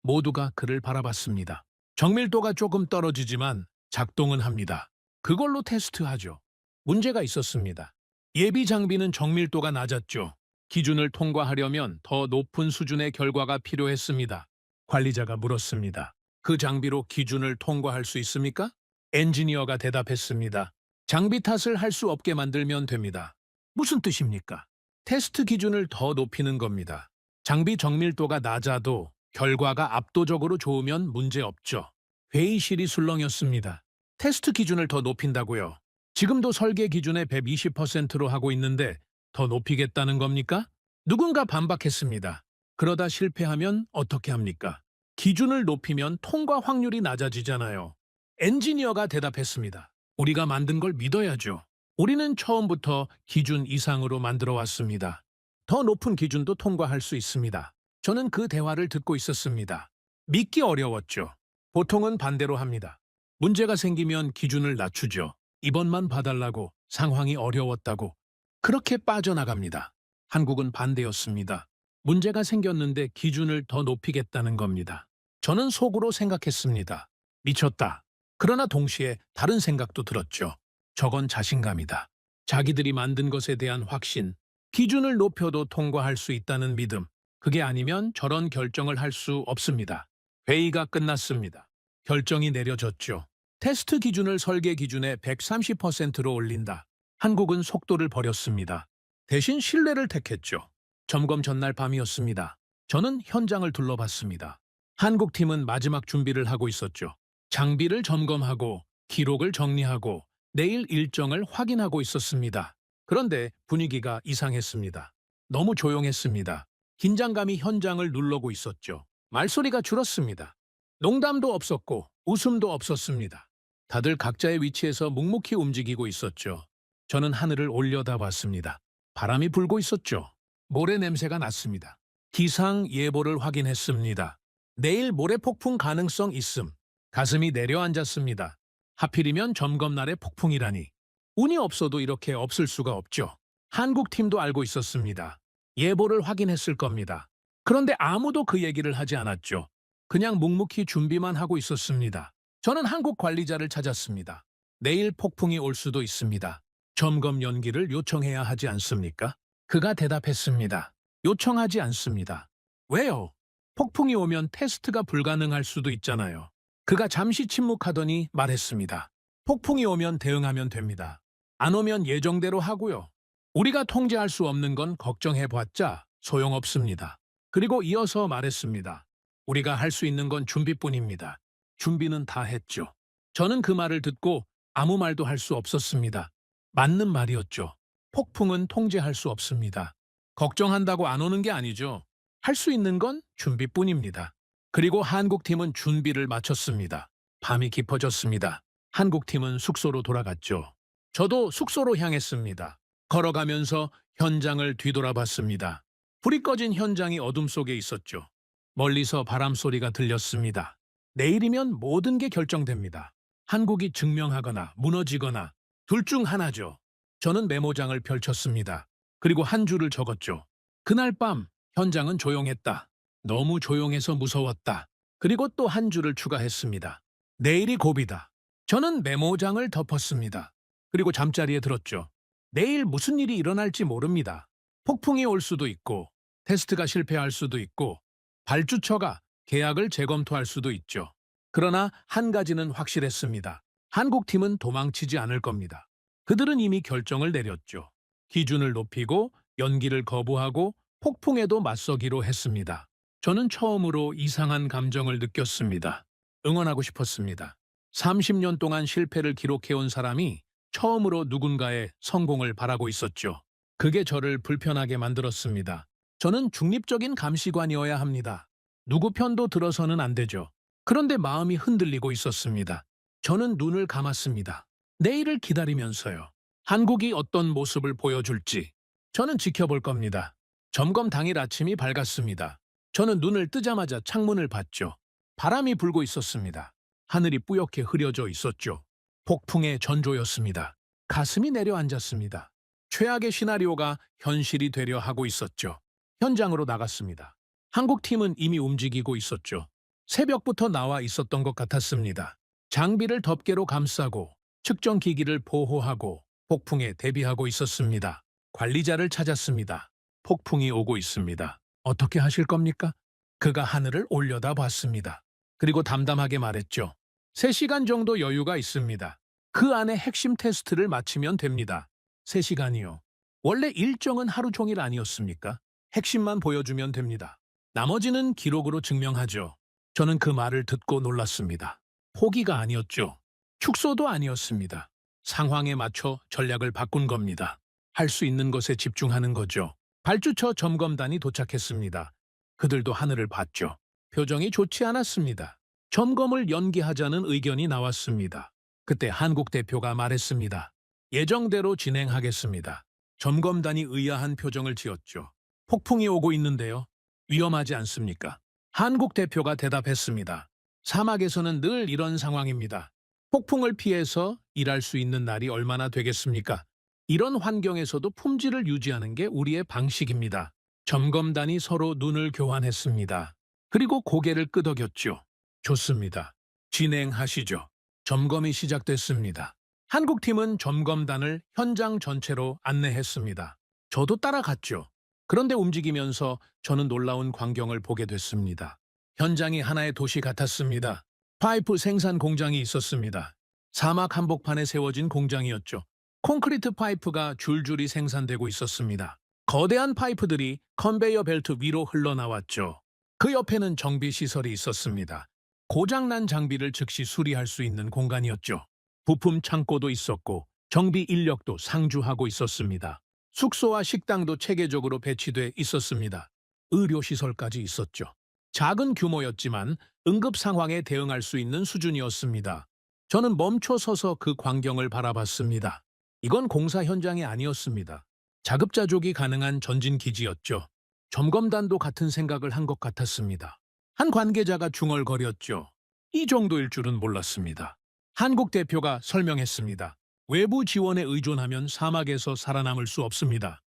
모두가 그를 바라봤습니다. 정밀도가 조금 떨어지지만 작동은 합니다. 그걸로 테스트하죠. 문제가 있었습니다. 예비 장비는 정밀도가 낮았죠. 기준을 통과하려면 더 높은 수준의 결과가 필요했습니다. 관리자가 물었습니다. 그 장비로 기준을 통과할 수 있습니까? 엔지니어가 대답했습니다. 장비 탓을 할 수 없게 만들면 됩니다. 무슨 뜻입니까? 테스트 기준을 더 높이는 겁니다. 장비 정밀도가 낮아도 결과가 압도적으로 좋으면 문제 없죠. 회의실이 술렁였습니다. 테스트 기준을 더 높인다고요? 지금도 설계 기준의 120%로 하고 있는데 더 높이겠다는 겁니까? 누군가 반박했습니다. 그러다 실패하면 어떻게 합니까? 기준을 높이면 통과 확률이 낮아지잖아요. 엔지니어가 대답했습니다. 우리가 만든 걸 믿어야죠. 우리는 처음부터 기준 이상으로 만들어 왔습니다. 더 높은 기준도 통과할 수 있습니다. 저는 그 대화를 듣고 있었습니다. 믿기 어려웠죠. 보통은 반대로 합니다. 문제가 생기면 기준을 낮추죠. 이번만 봐달라고, 상황이 어려웠다고. 그렇게 빠져나갑니다. 한국은 반대였습니다. 문제가 생겼는데 기준을 더 높이겠다는 겁니다. 저는 속으로 생각했습니다. 미쳤다. 그러나 동시에 다른 생각도 들었죠. 저건 자신감이다. 자기들이 만든 것에 대한 확신, 기준을 높여도 통과할 수 있다는 믿음. 그게 아니면 저런 결정을 할 수 없습니다. 회의가 끝났습니다. 결정이 내려졌죠. 테스트 기준을 설계 기준의 130%로 올린다. 한국은 속도를 버렸습니다. 대신 신뢰를 택했죠. 점검 전날 밤이었습니다. 저는 현장을 둘러봤습니다. 한국 팀은 마지막 준비를 하고 있었죠. 장비를 점검하고 기록을 정리하고 내일 일정을 확인하고 있었습니다. 그런데 분위기가 이상했습니다. 너무 조용했습니다. 긴장감이 현장을 눌러고 있었죠. 말소리가 줄었습니다. 농담도 없었고 웃음도 없었습니다. 다들 각자의 위치에서 묵묵히 움직이고 있었죠. 저는 하늘을 올려다봤습니다. 바람이 불고 있었죠. 모래 냄새가 났습니다. 기상 예보를 확인했습니다. 내일 모래 폭풍 가능성 있음. 가슴이 내려앉았습니다. 하필이면 점검날에 폭풍이라니. 운이 없어도 이렇게 없을 수가 없죠. 한국 팀도 알고 있었습니다. 예보를 확인했을 겁니다. 그런데 아무도 그 얘기를 하지 않았죠. 그냥 묵묵히 준비만 하고 있었습니다. 저는 한국 관리자를 찾았습니다. 내일 폭풍이 올 수도 있습니다. 점검 연기를 요청해야 하지 않습니까? 그가 대답했습니다. 요청하지 않습니다. 왜요? 폭풍이 오면 테스트가 불가능할 수도 있잖아요. 그가 잠시 침묵하더니 말했습니다. 폭풍이 오면 대응하면 됩니다. 안 오면 예정대로 하고요. 우리가 통제할 수 없는 건 걱정해봤자 소용없습니다. 그리고 이어서 말했습니다. 우리가 할 수 있는 건 준비뿐입니다. 준비는 다 했죠. 저는 그 말을 듣고 아무 말도 할 수 없었습니다. 맞는 말이었죠. 폭풍은 통제할 수 없습니다. 걱정한다고 안 오는 게 아니죠. 할 수 있는 건 준비뿐입니다. 그리고 한국팀은 준비를 마쳤습니다. 밤이 깊어졌습니다. 한국팀은 숙소로 돌아갔죠. 저도 숙소로 향했습니다. 걸어가면서 현장을 뒤돌아봤습니다. 불이 꺼진 현장이 어둠 속에 있었죠. 멀리서 바람 소리가 들렸습니다. 내일이면 모든 게 결정됩니다. 한국이 증명하거나 무너지거나 둘 중 하나죠. 저는 메모장을 펼쳤습니다. 그리고 한 줄을 적었죠. 그날 밤 현장은 조용했다. 너무 조용해서 무서웠다. 그리고 또 한 줄을 추가했습니다. 내일이 고비다. 저는 메모장을 덮었습니다. 그리고 잠자리에 들었죠. 내일 무슨 일이 일어날지 모릅니다. 폭풍이 올 수도 있고 테스트가 실패할 수도 있고 발주처가 계약을 재검토할 수도 있죠. 그러나 한 가지는 확실했습니다. 한국팀은 도망치지 않을 겁니다. 그들은 이미 결정을 내렸죠. 기준을 높이고 연기를 거부하고 폭풍에도 맞서기로 했습니다. 저는 처음으로 이상한 감정을 느꼈습니다. 응원하고 싶었습니다. 30년 동안 실패를 기록해온 사람이 처음으로 누군가의 성공을 바라고 있었죠. 그게 저를 불편하게 만들었습니다. 저는 중립적인 감시관이어야 합니다. 누구 편도 들어서는 안 되죠. 그런데 마음이 흔들리고 있었습니다. 저는 눈을 감았습니다. 내일을 기다리면서요. 한국이 어떤 모습을 보여줄지 저는 지켜볼 겁니다. 점검 당일 아침이 밝았습니다. 저는 눈을 뜨자마자 창문을 봤죠. 바람이 불고 있었습니다. 하늘이 뿌옇게 흐려져 있었죠. 폭풍의 전조였습니다. 가슴이 내려앉았습니다. 최악의 시나리오가 현실이 되려 하고 있었죠. 현장으로 나갔습니다. 한국 팀은 이미 움직이고 있었죠. 새벽부터 나와 있었던 것 같았습니다. 장비를 덮개로 감싸고 측정 기기를 보호하고 폭풍에 대비하고 있었습니다. 관리자를 찾았습니다. 폭풍이 오고 있습니다. 어떻게 하실 겁니까? 그가 하늘을 올려다 봤습니다. 그리고 담담하게 말했죠. 3시간 정도 여유가 있습니다. 그 안에 핵심 테스트를 마치면 됩니다. 3시간이요. 원래 일정은 하루 종일 아니었습니까? 핵심만 보여주면 됩니다. 나머지는 기록으로 증명하죠. 저는 그 말을 듣고 놀랐습니다. 포기가 아니었죠. 축소도 아니었습니다. 상황에 맞춰 전략을 바꾼 겁니다. 할 수 있는 것에 집중하는 거죠. 발주처 점검단이 도착했습니다. 그들도 하늘을 봤죠. 표정이 좋지 않았습니다. 점검을 연기하자는 의견이 나왔습니다. 그때 한국 대표가 말했습니다. 예정대로 진행하겠습니다. 점검단이 의아한 표정을 지었죠. 폭풍이 오고 있는데요. 위험하지 않습니까? 한국 대표가 대답했습니다. 사막에서는 늘 이런 상황입니다. 폭풍을 피해서 일할 수 있는 날이 얼마나 되겠습니까? 이런 환경에서도 품질을 유지하는 게 우리의 방식입니다. 점검단이 서로 눈을 교환했습니다. 그리고 고개를 끄덕였죠. 좋습니다. 진행하시죠. 점검이 시작됐습니다. 한국팀은 점검단을 현장 전체로 안내했습니다. 저도 따라갔죠. 그런데 움직이면서 저는 놀라운 광경을 보게 됐습니다. 현장이 하나의 도시 같았습니다. 파이프 생산 공장이 있었습니다. 사막 한복판에 세워진 공장이었죠. 콘크리트 파이프가 줄줄이 생산되고 있었습니다. 거대한 파이프들이 컨베이어 벨트 위로 흘러나왔죠. 그 옆에는 정비 시설이 있었습니다. 고장난 장비를 즉시 수리할 수 있는 공간이었죠. 부품 창고도 있었고 정비 인력도 상주하고 있었습니다. 숙소와 식당도 체계적으로 배치돼 있었습니다. 의료시설까지 있었죠. 작은 규모였지만 응급 상황에 대응할 수 있는 수준이었습니다. 저는 멈춰 서서 그 광경을 바라봤습니다. 이건 공사 현장이 아니었습니다. 자급자족이 가능한 전진기지였죠. 점검단도 같은 생각을 한 것 같았습니다. 한 관계자가 중얼거렸죠. 이 정도일 줄은 몰랐습니다. 한국 대표가 설명했습니다. 외부 지원에 의존하면 사막에서 살아남을 수 없습니다.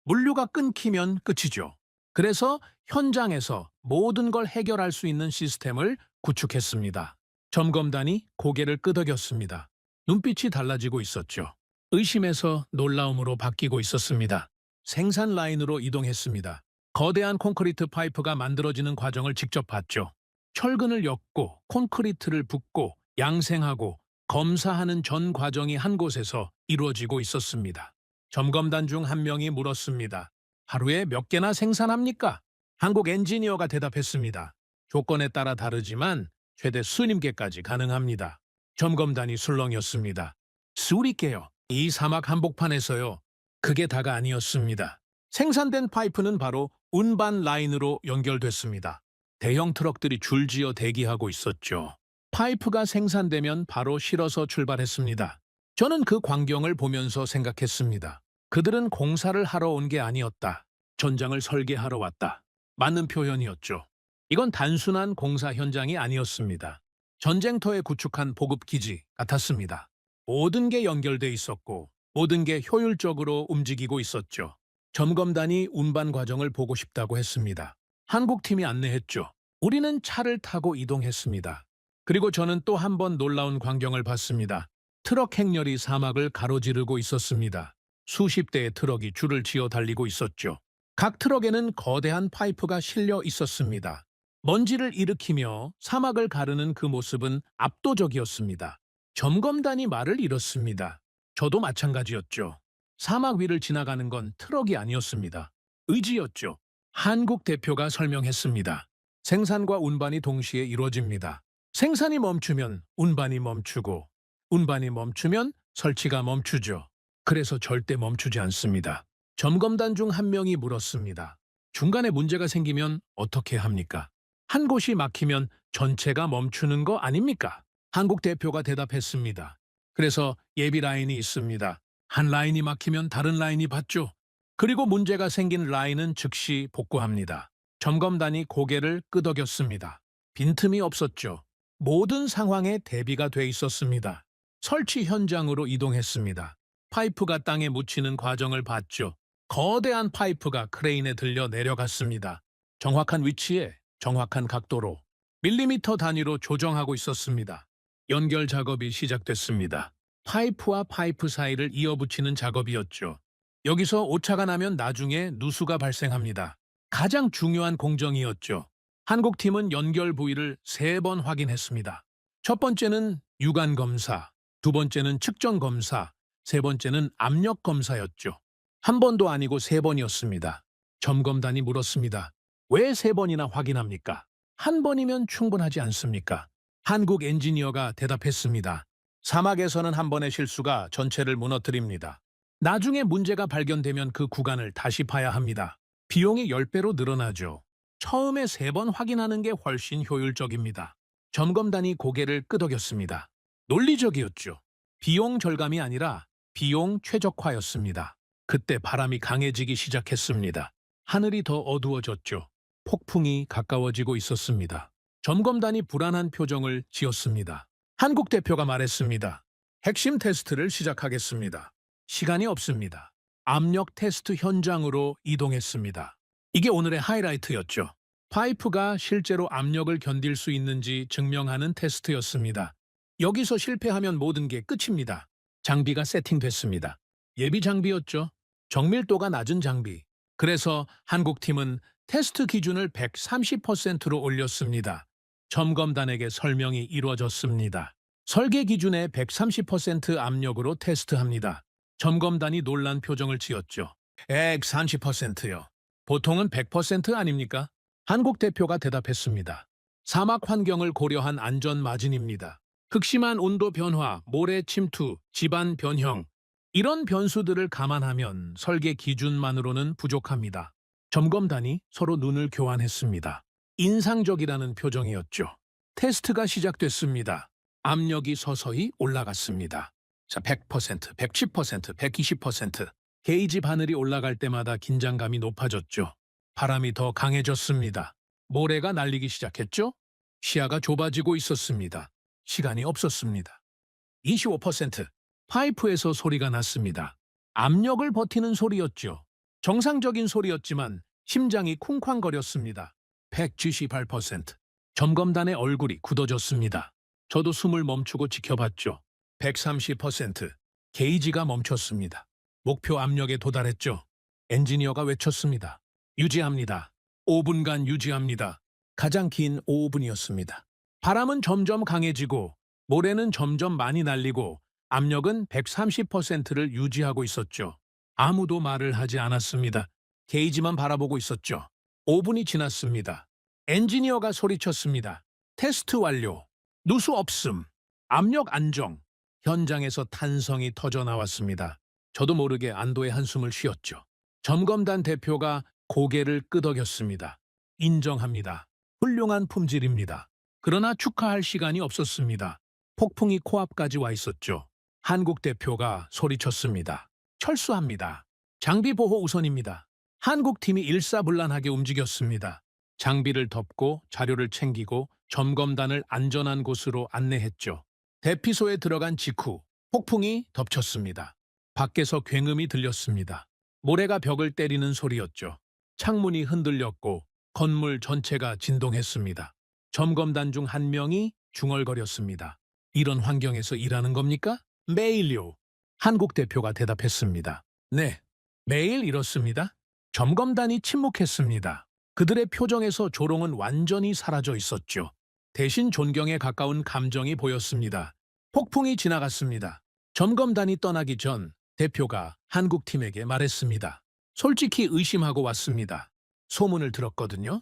물류가 끊기면 끝이죠. 그래서 현장에서 모든 걸 해결할 수 있는 시스템을 구축했습니다. 점검단이 고개를 끄덕였습니다. 눈빛이 달라지고 있었죠. 의심에서 놀라움으로 바뀌고 있었습니다. 생산 라인으로 이동했습니다. 거대한 콘크리트 파이프가 만들어지는 과정을 직접 봤죠. 철근을 엮고 콘크리트를 붓고 양생하고 검사하는 전 과정이 한 곳에서 이루어지고 있었습니다. 점검단 중 한 명이 물었습니다. 하루에 몇 개나 생산합니까? 한국 엔지니어가 대답했습니다. 조건에 따라 다르지만 최대 수십 개까지 가능합니다. 점검단이 술렁였습니다. 수십 개요. 이 사막 한복판에서요. 그게 다가 아니었습니다. 생산된 파이프는 바로 운반 라인으로 연결됐습니다. 대형 트럭들이 줄지어 대기하고 있었죠. 파이프가 생산되면 바로 실어서 출발했습니다. 저는 그 광경을 보면서 생각했습니다. 그들은 공사를 하러 온 게 아니었다. 전장을 설계하러 왔다. 맞는 표현이었죠. 이건 단순한 공사 현장이 아니었습니다. 전쟁터에 구축한 보급기지 같았습니다. 모든 게 연결돼 있었고 모든 게 효율적으로 움직이고 있었죠. 점검단이 운반 과정을 보고 싶다고 했습니다. 한국팀이 안내했죠. 우리는 차를 타고 이동했습니다. 그리고 저는 또 한 번 놀라운 광경을 봤습니다. 트럭 행렬이 사막을 가로지르고 있었습니다. 수십 대의 트럭이 줄을 지어 달리고 있었죠. 각 트럭에는 거대한 파이프가 실려 있었습니다. 먼지를 일으키며 사막을 가르는 그 모습은 압도적이었습니다. 점검단이 말을 잃었습니다. 저도 마찬가지였죠. 사막 위를 지나가는 건 트럭이 아니었습니다. 의지였죠. 한국 대표가 설명했습니다. 생산과 운반이 동시에 이루어집니다. 생산이 멈추면 운반이 멈추고 운반이 멈추면 설치가 멈추죠. 그래서 절대 멈추지 않습니다. 점검단 중 한 명이 물었습니다. 중간에 문제가 생기면 어떻게 합니까? 한 곳이 막히면 전체가 멈추는 거 아닙니까? 한국 대표가 대답했습니다. 그래서 예비 라인이 있습니다. 한 라인이 막히면 다른 라인이 받죠. 그리고 문제가 생긴 라인은 즉시 복구합니다. 점검단이 고개를 끄덕였습니다. 빈틈이 없었죠. 모든 상황에 대비가 돼 있었습니다. 설치 현장으로 이동했습니다. 파이프가 땅에 묻히는 과정을 봤죠. 거대한 파이프가 크레인에 들려 내려갔습니다. 정확한 위치에 정확한 각도로 밀리미터 단위로 조정하고 있었습니다. 연결 작업이 시작됐습니다. 파이프와 파이프 사이를 이어붙이는 작업이었죠. 여기서 오차가 나면 나중에 누수가 발생합니다. 가장 중요한 공정이었죠. 한국팀은 연결 부위를 3번 확인했습니다. 첫 번째는 유관 검사, 두 번째는 측정 검사, 세 번째는 압력 검사였죠. 한 번도 아니고 3번이었습니다. 점검단이 물었습니다. 왜 3번이나 확인합니까? 한 번이면 충분하지 않습니까? 한국 엔지니어가 대답했습니다. 사막에서는 한 번의 실수가 전체를 무너뜨립니다. 나중에 문제가 발견되면 그 구간을 다시 봐야 합니다. 비용이 10배로 늘어나죠. 처음에 3번 확인하는 게 훨씬 효율적입니다. 점검단이 고개를 끄덕였습니다. 논리적이었죠. 비용 절감이 아니라 비용 최적화였습니다. 그때 바람이 강해지기 시작했습니다. 하늘이 더 어두워졌죠. 폭풍이 가까워지고 있었습니다. 점검단이 불안한 표정을 지었습니다. 한국 대표가 말했습니다. 핵심 테스트를 시작하겠습니다. 시간이 없습니다. 압력 테스트 현장으로 이동했습니다. 이게 오늘의 하이라이트였죠. 파이프가 실제로 압력을 견딜 수 있는지 증명하는 테스트였습니다. 여기서 실패하면 모든 게 끝입니다. 장비가 세팅됐습니다. 예비 장비였죠. 정밀도가 낮은 장비. 그래서 한국팀은 테스트 기준을 130%로 올렸습니다. 점검단에게 설명이 이루어졌습니다. 설계 기준의 130% 압력으로 테스트합니다. 점검단이 놀란 표정을 지었죠. 130%요. 보통은 100% 아닙니까? 한국 대표가 대답했습니다. 사막 환경을 고려한 안전 마진입니다. 극심한 온도 변화, 모래 침투, 지반 변형, 이런 변수들을 감안하면 설계 기준만으로는 부족합니다. 점검단이 서로 눈을 교환했습니다. 인상적이라는 표정이었죠. 테스트가 시작됐습니다. 압력이 서서히 올라갔습니다. 자, 100%, 110%, 120%. 게이지 바늘이 올라갈 때마다 긴장감이 높아졌죠. 바람이 더 강해졌습니다. 모래가 날리기 시작했죠. 시야가 좁아지고 있었습니다. 시간이 없었습니다. 25%. 파이프에서 소리가 났습니다. 압력을 버티는 소리였죠. 정상적인 소리였지만 심장이 쿵쾅거렸습니다. 178%. 점검단의 얼굴이 굳어졌습니다. 저도 숨을 멈추고 지켜봤죠. 130%. 게이지가 멈췄습니다. 목표 압력에 도달했죠. 엔지니어가 외쳤습니다. 유지합니다. 5분간 유지합니다. 가장 긴 5분이었습니다. 바람은 점점 강해지고 모래는 점점 많이 날리고 압력은 130%를 유지하고 있었죠. 아무도 말을 하지 않았습니다. 게이지만 바라보고 있었죠. 5분이 지났습니다. 엔지니어가 소리쳤습니다. 테스트 완료. 누수 없음. 압력 안정. 현장에서 탄성이 터져 나왔습니다. 저도 모르게 안도의 한숨을 쉬었죠. 점검단 대표가 고개를 끄덕였습니다. 인정합니다. 훌륭한 품질입니다. 그러나 축하할 시간이 없었습니다. 폭풍이 코앞까지 와 있었죠. 한국 대표가 소리쳤습니다. 철수합니다. 장비 보호 우선입니다. 한국팀이 일사불란하게 움직였습니다. 장비를 덮고 자료를 챙기고 점검단을 안전한 곳으로 안내했죠. 대피소에 들어간 직후 폭풍이 덮쳤습니다. 밖에서 굉음이 들렸습니다. 모래가 벽을 때리는 소리였죠. 창문이 흔들렸고 건물 전체가 진동했습니다. 점검단 중 한 명이 중얼거렸습니다. 이런 환경에서 일하는 겁니까? 매일요. 한국 대표가 대답했습니다. 네, 매일 이렇습니다. 점검단이 침묵했습니다. 그들의 표정에서 조롱은 완전히 사라져 있었죠. 대신 존경에 가까운 감정이 보였습니다. 폭풍이 지나갔습니다. 점검단이 떠나기 전 대표가 한국팀에게 말했습니다. 솔직히 의심하고 왔습니다. 소문을 들었거든요.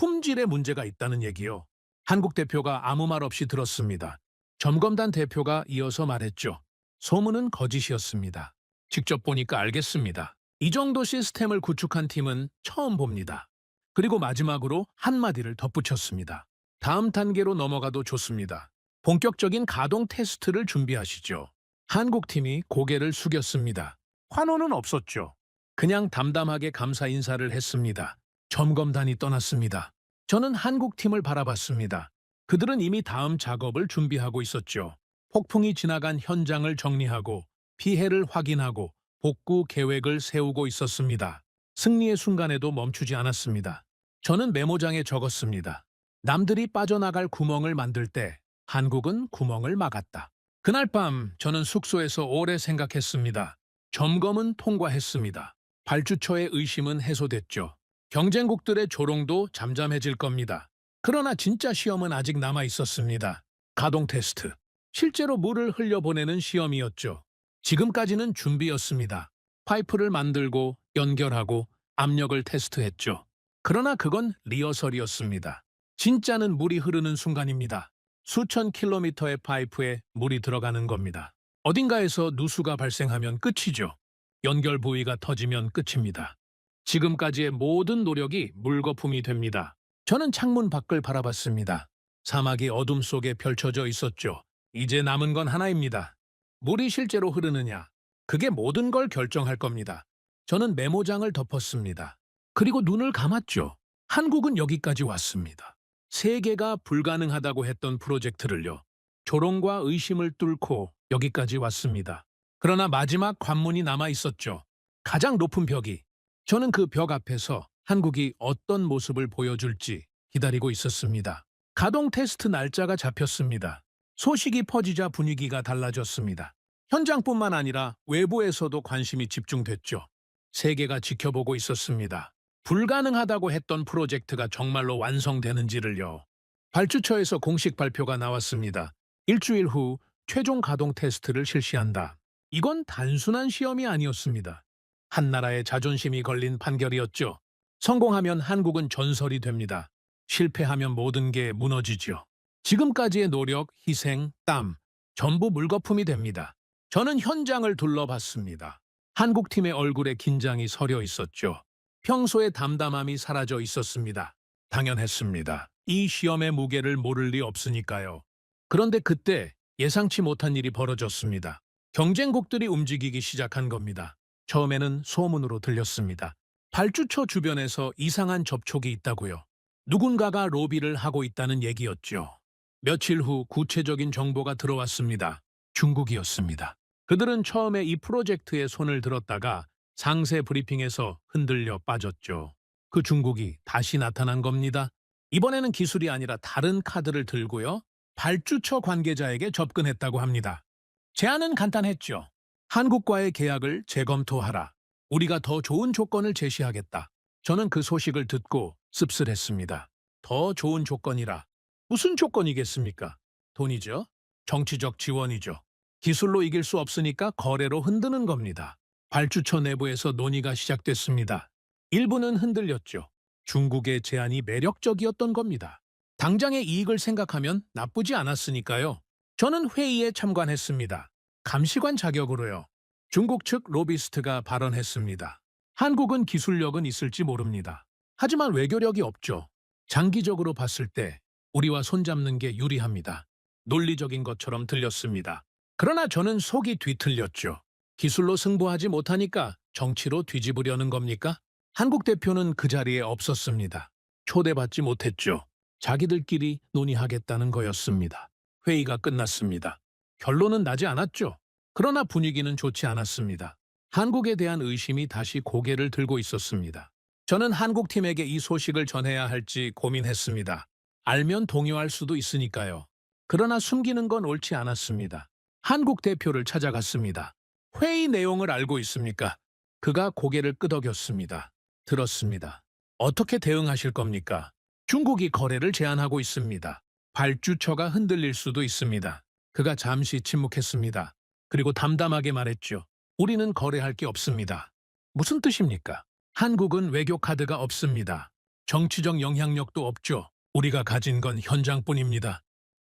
품질에 문제가 있다는 얘기요. 한국 대표가 아무 말 없이 들었습니다. 점검단 대표가 이어서 말했죠. 소문은 거짓이었습니다. 직접 보니까 알겠습니다. 이 정도 시스템을 구축한 팀은 처음 봅니다. 그리고 마지막으로 한마디를 덧붙였습니다. 다음 단계로 넘어가도 좋습니다. 본격적인 가동 테스트를 준비하시죠. 한국팀이 고개를 숙였습니다. 환호는 없었죠. 그냥 담담하게 감사 인사를 했습니다. 점검단이 떠났습니다. 저는 한국팀을 바라봤습니다. 그들은 이미 다음 작업을 준비하고 있었죠. 폭풍이 지나간 현장을 정리하고 피해를 확인하고 복구 계획을 세우고 있었습니다. 승리의 순간에도 멈추지 않았습니다. 저는 메모장에 적었습니다. 남들이 빠져나갈 구멍을 만들 때 한국은 구멍을 막았다. 그날 밤 저는 숙소에서 오래 생각했습니다. 점검은 통과했습니다. 발주처의 의심은 해소됐죠. 경쟁국들의 조롱도 잠잠해질 겁니다. 그러나 진짜 시험은 아직 남아 있었습니다. 가동 테스트. 실제로 물을 흘려보내는 시험이었죠. 지금까지는 준비였습니다. 파이프를 만들고 연결하고 압력을 테스트했죠. 그러나 그건 리허설이었습니다. 진짜는 물이 흐르는 순간입니다. 수천 킬로미터의 파이프에 물이 들어가는 겁니다. 어딘가에서 누수가 발생하면 끝이죠. 연결 부위가 터지면 끝입니다. 지금까지의 모든 노력이 물거품이 됩니다. 저는 창문 밖을 바라봤습니다. 사막이 어둠 속에 펼쳐져 있었죠. 이제 남은 건 하나입니다. 물이 실제로 흐르느냐. 그게 모든 걸 결정할 겁니다. 저는 메모장을 덮었습니다. 그리고 눈을 감았죠. 한국은 여기까지 왔습니다. 세계가 불가능하다고 했던 프로젝트를요. 조롱과 의심을 뚫고 여기까지 왔습니다. 그러나 마지막 관문이 남아 있었죠. 가장 높은 벽이. 저는 그 벽 앞에서 한국이 어떤 모습을 보여줄지 기다리고 있었습니다. 가동 테스트 날짜가 잡혔습니다. 소식이 퍼지자 분위기가 달라졌습니다. 현장뿐만 아니라 외부에서도 관심이 집중됐죠. 세계가 지켜보고 있었습니다. 불가능하다고 했던 프로젝트가 정말로 완성되는지를요. 발주처에서 공식 발표가 나왔습니다. 일주일 후 최종 가동 테스트를 실시한다. 이건 단순한 시험이 아니었습니다. 한 나라의 자존심이 걸린 판결이었죠. 성공하면 한국은 전설이 됩니다. 실패하면 모든 게 무너지죠. 지금까지의 노력, 희생, 땀, 전부 물거품이 됩니다. 저는 현장을 둘러봤습니다. 한국팀의 얼굴에 긴장이 서려 있었죠. 평소의 담담함이 사라져 있었습니다. 당연했습니다. 이 시험의 무게를 모를 리 없으니까요. 그런데 그때 예상치 못한 일이 벌어졌습니다. 경쟁국들이 움직이기 시작한 겁니다. 처음에는 소문으로 들렸습니다. 발주처 주변에서 이상한 접촉이 있다고요. 누군가가 로비를 하고 있다는 얘기였죠. 며칠 후 구체적인 정보가 들어왔습니다. 중국이었습니다. 그들은 처음에 이 프로젝트에 손을 들었다가 상세 브리핑에서 흔들려 빠졌죠. 그 중국이 다시 나타난 겁니다. 이번에는 기술이 아니라 다른 카드를 들고요. 발주처 관계자에게 접근했다고 합니다. 제안은 간단했죠. 한국과의 계약을 재검토하라. 우리가 더 좋은 조건을 제시하겠다. 저는 그 소식을 듣고 씁쓸했습니다. 더 좋은 조건이라. 무슨 조건이겠습니까? 돈이죠. 정치적 지원이죠. 기술로 이길 수 없으니까 거래로 흔드는 겁니다. 발주처 내부에서 논의가 시작됐습니다. 일부는 흔들렸죠. 중국의 제안이 매력적이었던 겁니다. 당장의 이익을 생각하면 나쁘지 않았으니까요. 저는 회의에 참관했습니다. 감시관 자격으로요. 중국 측 로비스트가 발언했습니다. 한국은 기술력은 있을지 모릅니다. 하지만 외교력이 없죠. 장기적으로 봤을 때 우리와 손잡는 게 유리합니다. 논리적인 것처럼 들렸습니다. 그러나 저는 속이 뒤틀렸죠. 기술로 승부하지 못하니까 정치로 뒤집으려는 겁니까? 한국 대표는 그 자리에 없었습니다. 초대받지 못했죠. 자기들끼리 논의하겠다는 거였습니다. 회의가 끝났습니다. 결론은 나지 않았죠. 그러나 분위기는 좋지 않았습니다. 한국에 대한 의심이 다시 고개를 들고 있었습니다. 저는 한국팀에게 이 소식을 전해야 할지 고민했습니다. 알면 동요할 수도 있으니까요. 그러나 숨기는 건 옳지 않았습니다. 한국 대표를 찾아갔습니다. 회의 내용을 알고 있습니까? 그가 고개를 끄덕였습니다. 들었습니다. 어떻게 대응하실 겁니까? 중국이 거래를 제한하고 있습니다. 발주처가 흔들릴 수도 있습니다. 그가 잠시 침묵했습니다. 그리고 담담하게 말했죠. 우리는 거래할 게 없습니다. 무슨 뜻입니까? 한국은 외교 카드가 없습니다. 정치적 영향력도 없죠. 우리가 가진 건 현장뿐입니다.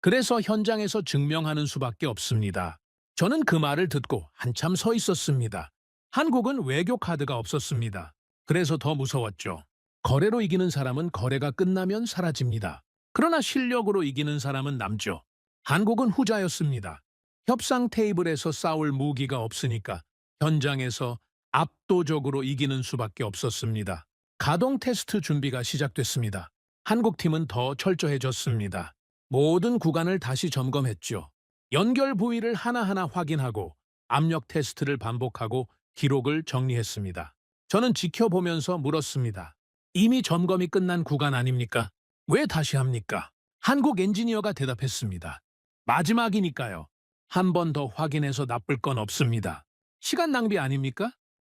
그래서 현장에서 증명하는 수밖에 없습니다. 저는 그 말을 듣고 한참 서 있었습니다. 한국은 외교 카드가 없었습니다. 그래서 더 무서웠죠. 거래로 이기는 사람은 거래가 끝나면 사라집니다. 그러나 실력으로 이기는 사람은 남죠. 한국은 후자였습니다. 협상 테이블에서 싸울 무기가 없으니까 현장에서 압도적으로 이기는 수밖에 없었습니다. 가동 테스트 준비가 시작됐습니다. 한국팀은 더 철저해졌습니다. 모든 구간을 다시 점검했죠. 연결 부위를 하나하나 확인하고 압력 테스트를 반복하고 기록을 정리했습니다. 저는 지켜보면서 물었습니다. 이미 점검이 끝난 구간 아닙니까? 왜 다시 합니까? 한국 엔지니어가 대답했습니다. 마지막이니까요. 한 번 더 확인해서 나쁠 건 없습니다. 시간 낭비 아닙니까?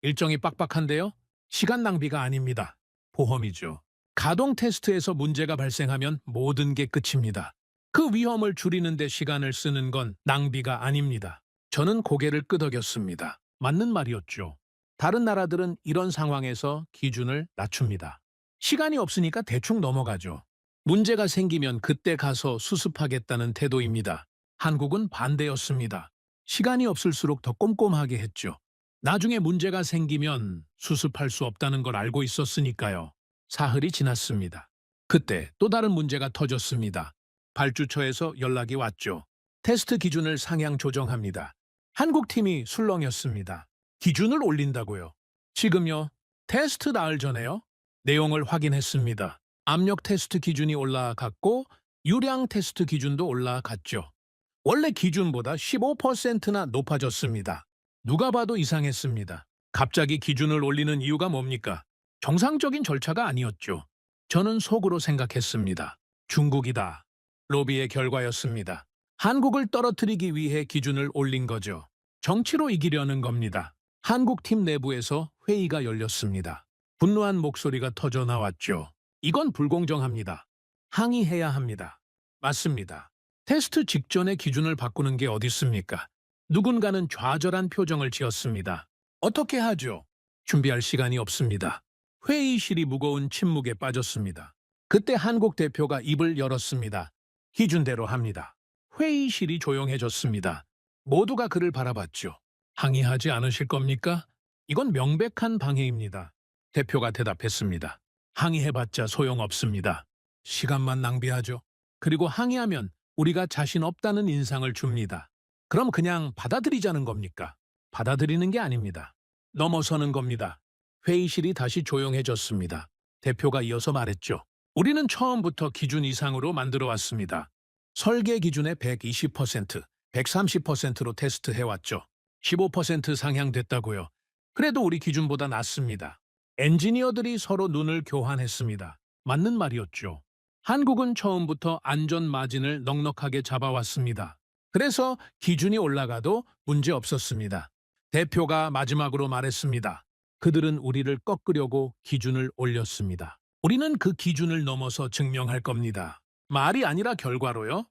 일정이 빡빡한데요? 시간 낭비가 아닙니다. 보험이죠. 가동 테스트에서 문제가 발생하면 모든 게 끝입니다. 그 위험을 줄이는 데 시간을 쓰는 건 낭비가 아닙니다. 저는 고개를 끄덕였습니다. 맞는 말이었죠. 다른 나라들은 이런 상황에서 기준을 낮춥니다. 시간이 없으니까 대충 넘어가죠. 문제가 생기면 그때 가서 수습하겠다는 태도입니다. 한국은 반대였습니다. 시간이 없을수록 더 꼼꼼하게 했죠. 나중에 문제가 생기면 수습할 수 없다는 걸 알고 있었으니까요. 사흘이 지났습니다. 그때 또 다른 문제가 터졌습니다. 발주처에서 연락이 왔죠. 테스트 기준을 상향 조정합니다. 한국팀이 술렁였습니다. 기준을 올린다고요? 지금요? 테스트 나흘 전에요? 내용을 확인했습니다. 압력 테스트 기준이 올라갔고 유량 테스트 기준도 올라갔죠. 원래 기준보다 15%나 높아졌습니다. 누가 봐도 이상했습니다. 갑자기 기준을 올리는 이유가 뭡니까? 정상적인 절차가 아니었죠. 저는 속으로 생각했습니다. 중국이다. 로비의 결과였습니다. 한국을 떨어뜨리기 위해 기준을 올린 거죠. 정치로 이기려는 겁니다. 한국팀 내부에서 회의가 열렸습니다. 분노한 목소리가 터져 나왔죠. 이건 불공정합니다. 항의해야 합니다. 맞습니다. 테스트 직전에 기준을 바꾸는 게 어디 있습니까? 누군가는 좌절한 표정을 지었습니다. 어떻게 하죠? 준비할 시간이 없습니다. 회의실이 무거운 침묵에 빠졌습니다. 그때 한국 대표가 입을 열었습니다. 기준대로 합니다. 회의실이 조용해졌습니다. 모두가 그를 바라봤죠. 항의하지 않으실 겁니까? 이건 명백한 방해입니다. 대표가 대답했습니다. 항의해봤자 소용없습니다. 시간만 낭비하죠. 그리고 항의하면 우리가 자신 없다는 인상을 줍니다. 그럼 그냥 받아들이자는 겁니까? 받아들이는 게 아닙니다. 넘어서는 겁니다. 회의실이 다시 조용해졌습니다. 대표가 이어서 말했죠. 우리는 처음부터 기준 이상으로 만들어 왔습니다. 설계 기준의 120%, 130%로 테스트해왔죠. 15% 상향됐다고요. 그래도 우리 기준보다 낫습니다. 엔지니어들이 서로 눈을 교환했습니다. 맞는 말이었죠. 한국은 처음부터 안전 마진을 넉넉하게 잡아왔습니다. 그래서 기준이 올라가도 문제 없었습니다. 대표가 마지막으로 말했습니다. 그들은 우리를 꺾으려고 기준을 올렸습니다. 우리는 그 기준을 넘어서 증명할 겁니다. 말이 아니라 결과로요.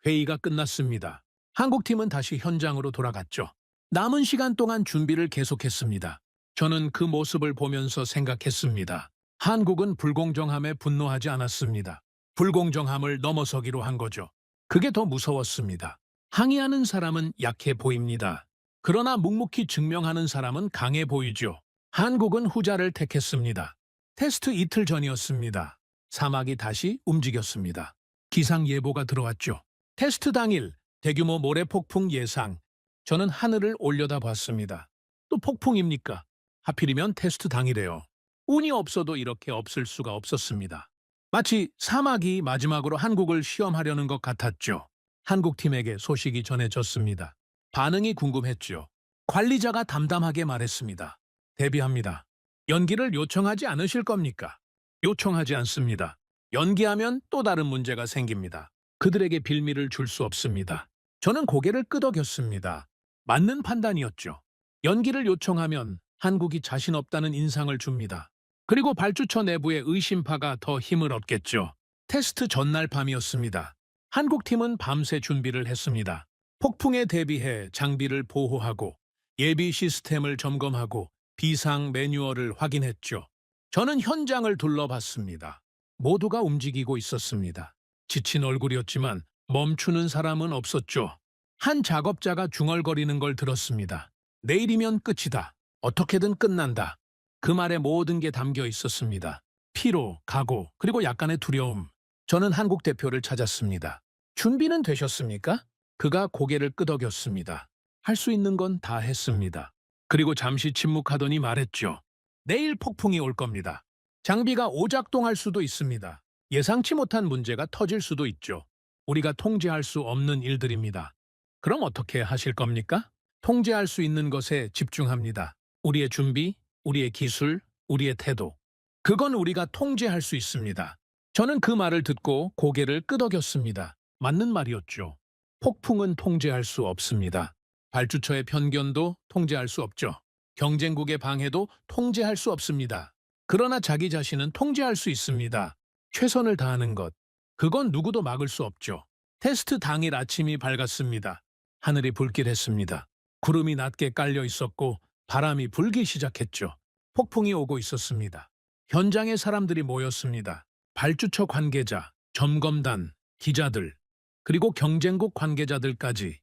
회의가 끝났습니다. 한국팀은 다시 현장으로 돌아갔죠. 남은 시간 동안 준비를 계속했습니다. 저는 그 모습을 보면서 생각했습니다. 한국은 불공정함에 분노하지 않았습니다. 불공정함을 넘어서기로 한 거죠. 그게 더 무서웠습니다. 항의하는 사람은 약해 보입니다. 그러나 묵묵히 증명하는 사람은 강해 보이죠. 한국은 후자를 택했습니다. 테스트 이틀 전이었습니다. 사막이 다시 움직였습니다. 기상예보가 들어왔죠. 테스트 당일 대규모 모래폭풍 예상. 저는 하늘을 올려다봤습니다. 또 폭풍입니까? 하필이면 테스트 당일에요. 운이 없어도 이렇게 없을 수가 없었습니다. 마치 사막이 마지막으로 한국을 시험하려는 것 같았죠. 한국팀에게 소식이 전해졌습니다. 반응이 궁금했죠. 관리자가 담담하게 말했습니다. 대비합니다. 연기를 요청하지 않으실 겁니까? 요청하지 않습니다. 연기하면 또 다른 문제가 생깁니다. 그들에게 빌미를 줄 수 없습니다. 저는 고개를 끄덕였습니다. 맞는 판단이었죠. 연기를 요청하면 한국이 자신 없다는 인상을 줍니다. 그리고 발주처 내부의 의심파가 더 힘을 얻겠죠. 테스트 전날 밤이었습니다. 한국팀은 밤새 준비를 했습니다. 폭풍에 대비해 장비를 보호하고 예비 시스템을 점검하고 비상 매뉴얼을 확인했죠. 저는 현장을 둘러봤습니다. 모두가 움직이고 있었습니다. 지친 얼굴이었지만 멈추는 사람은 없었죠. 한 작업자가 중얼거리는 걸 들었습니다. 내일이면 끝이다. 어떻게든 끝난다. 그 말에 모든 게 담겨 있었습니다. 피로, 각오, 그리고 약간의 두려움. 저는 한국 대표를 찾았습니다. 준비는 되셨습니까? 그가 고개를 끄덕였습니다. 할 수 있는 건 다 했습니다. 그리고 잠시 침묵하더니 말했죠. 내일 폭풍이 올 겁니다. 장비가 오작동할 수도 있습니다. 예상치 못한 문제가 터질 수도 있죠. 우리가 통제할 수 없는 일들입니다. 그럼 어떻게 하실 겁니까? 통제할 수 있는 것에 집중합니다. 우리의 준비, 우리의 기술, 우리의 태도. 그건 우리가 통제할 수 있습니다. 저는 그 말을 듣고 고개를 끄덕였습니다. 맞는 말이었죠. 폭풍은 통제할 수 없습니다. 발주처의 편견도 통제할 수 없죠. 경쟁국의 방해도 통제할 수 없습니다. 그러나 자기 자신은 통제할 수 있습니다. 최선을 다하는 것. 그건 누구도 막을 수 없죠. 테스트 당일 아침이 밝았습니다. 하늘이 붉길했습니다. 구름이 낮게 깔려 있었고 바람이 불기 시작했죠. 폭풍이 오고 있었습니다. 현장에 사람들이 모였습니다. 발주처 관계자, 점검단, 기자들, 그리고 경쟁국 관계자들까지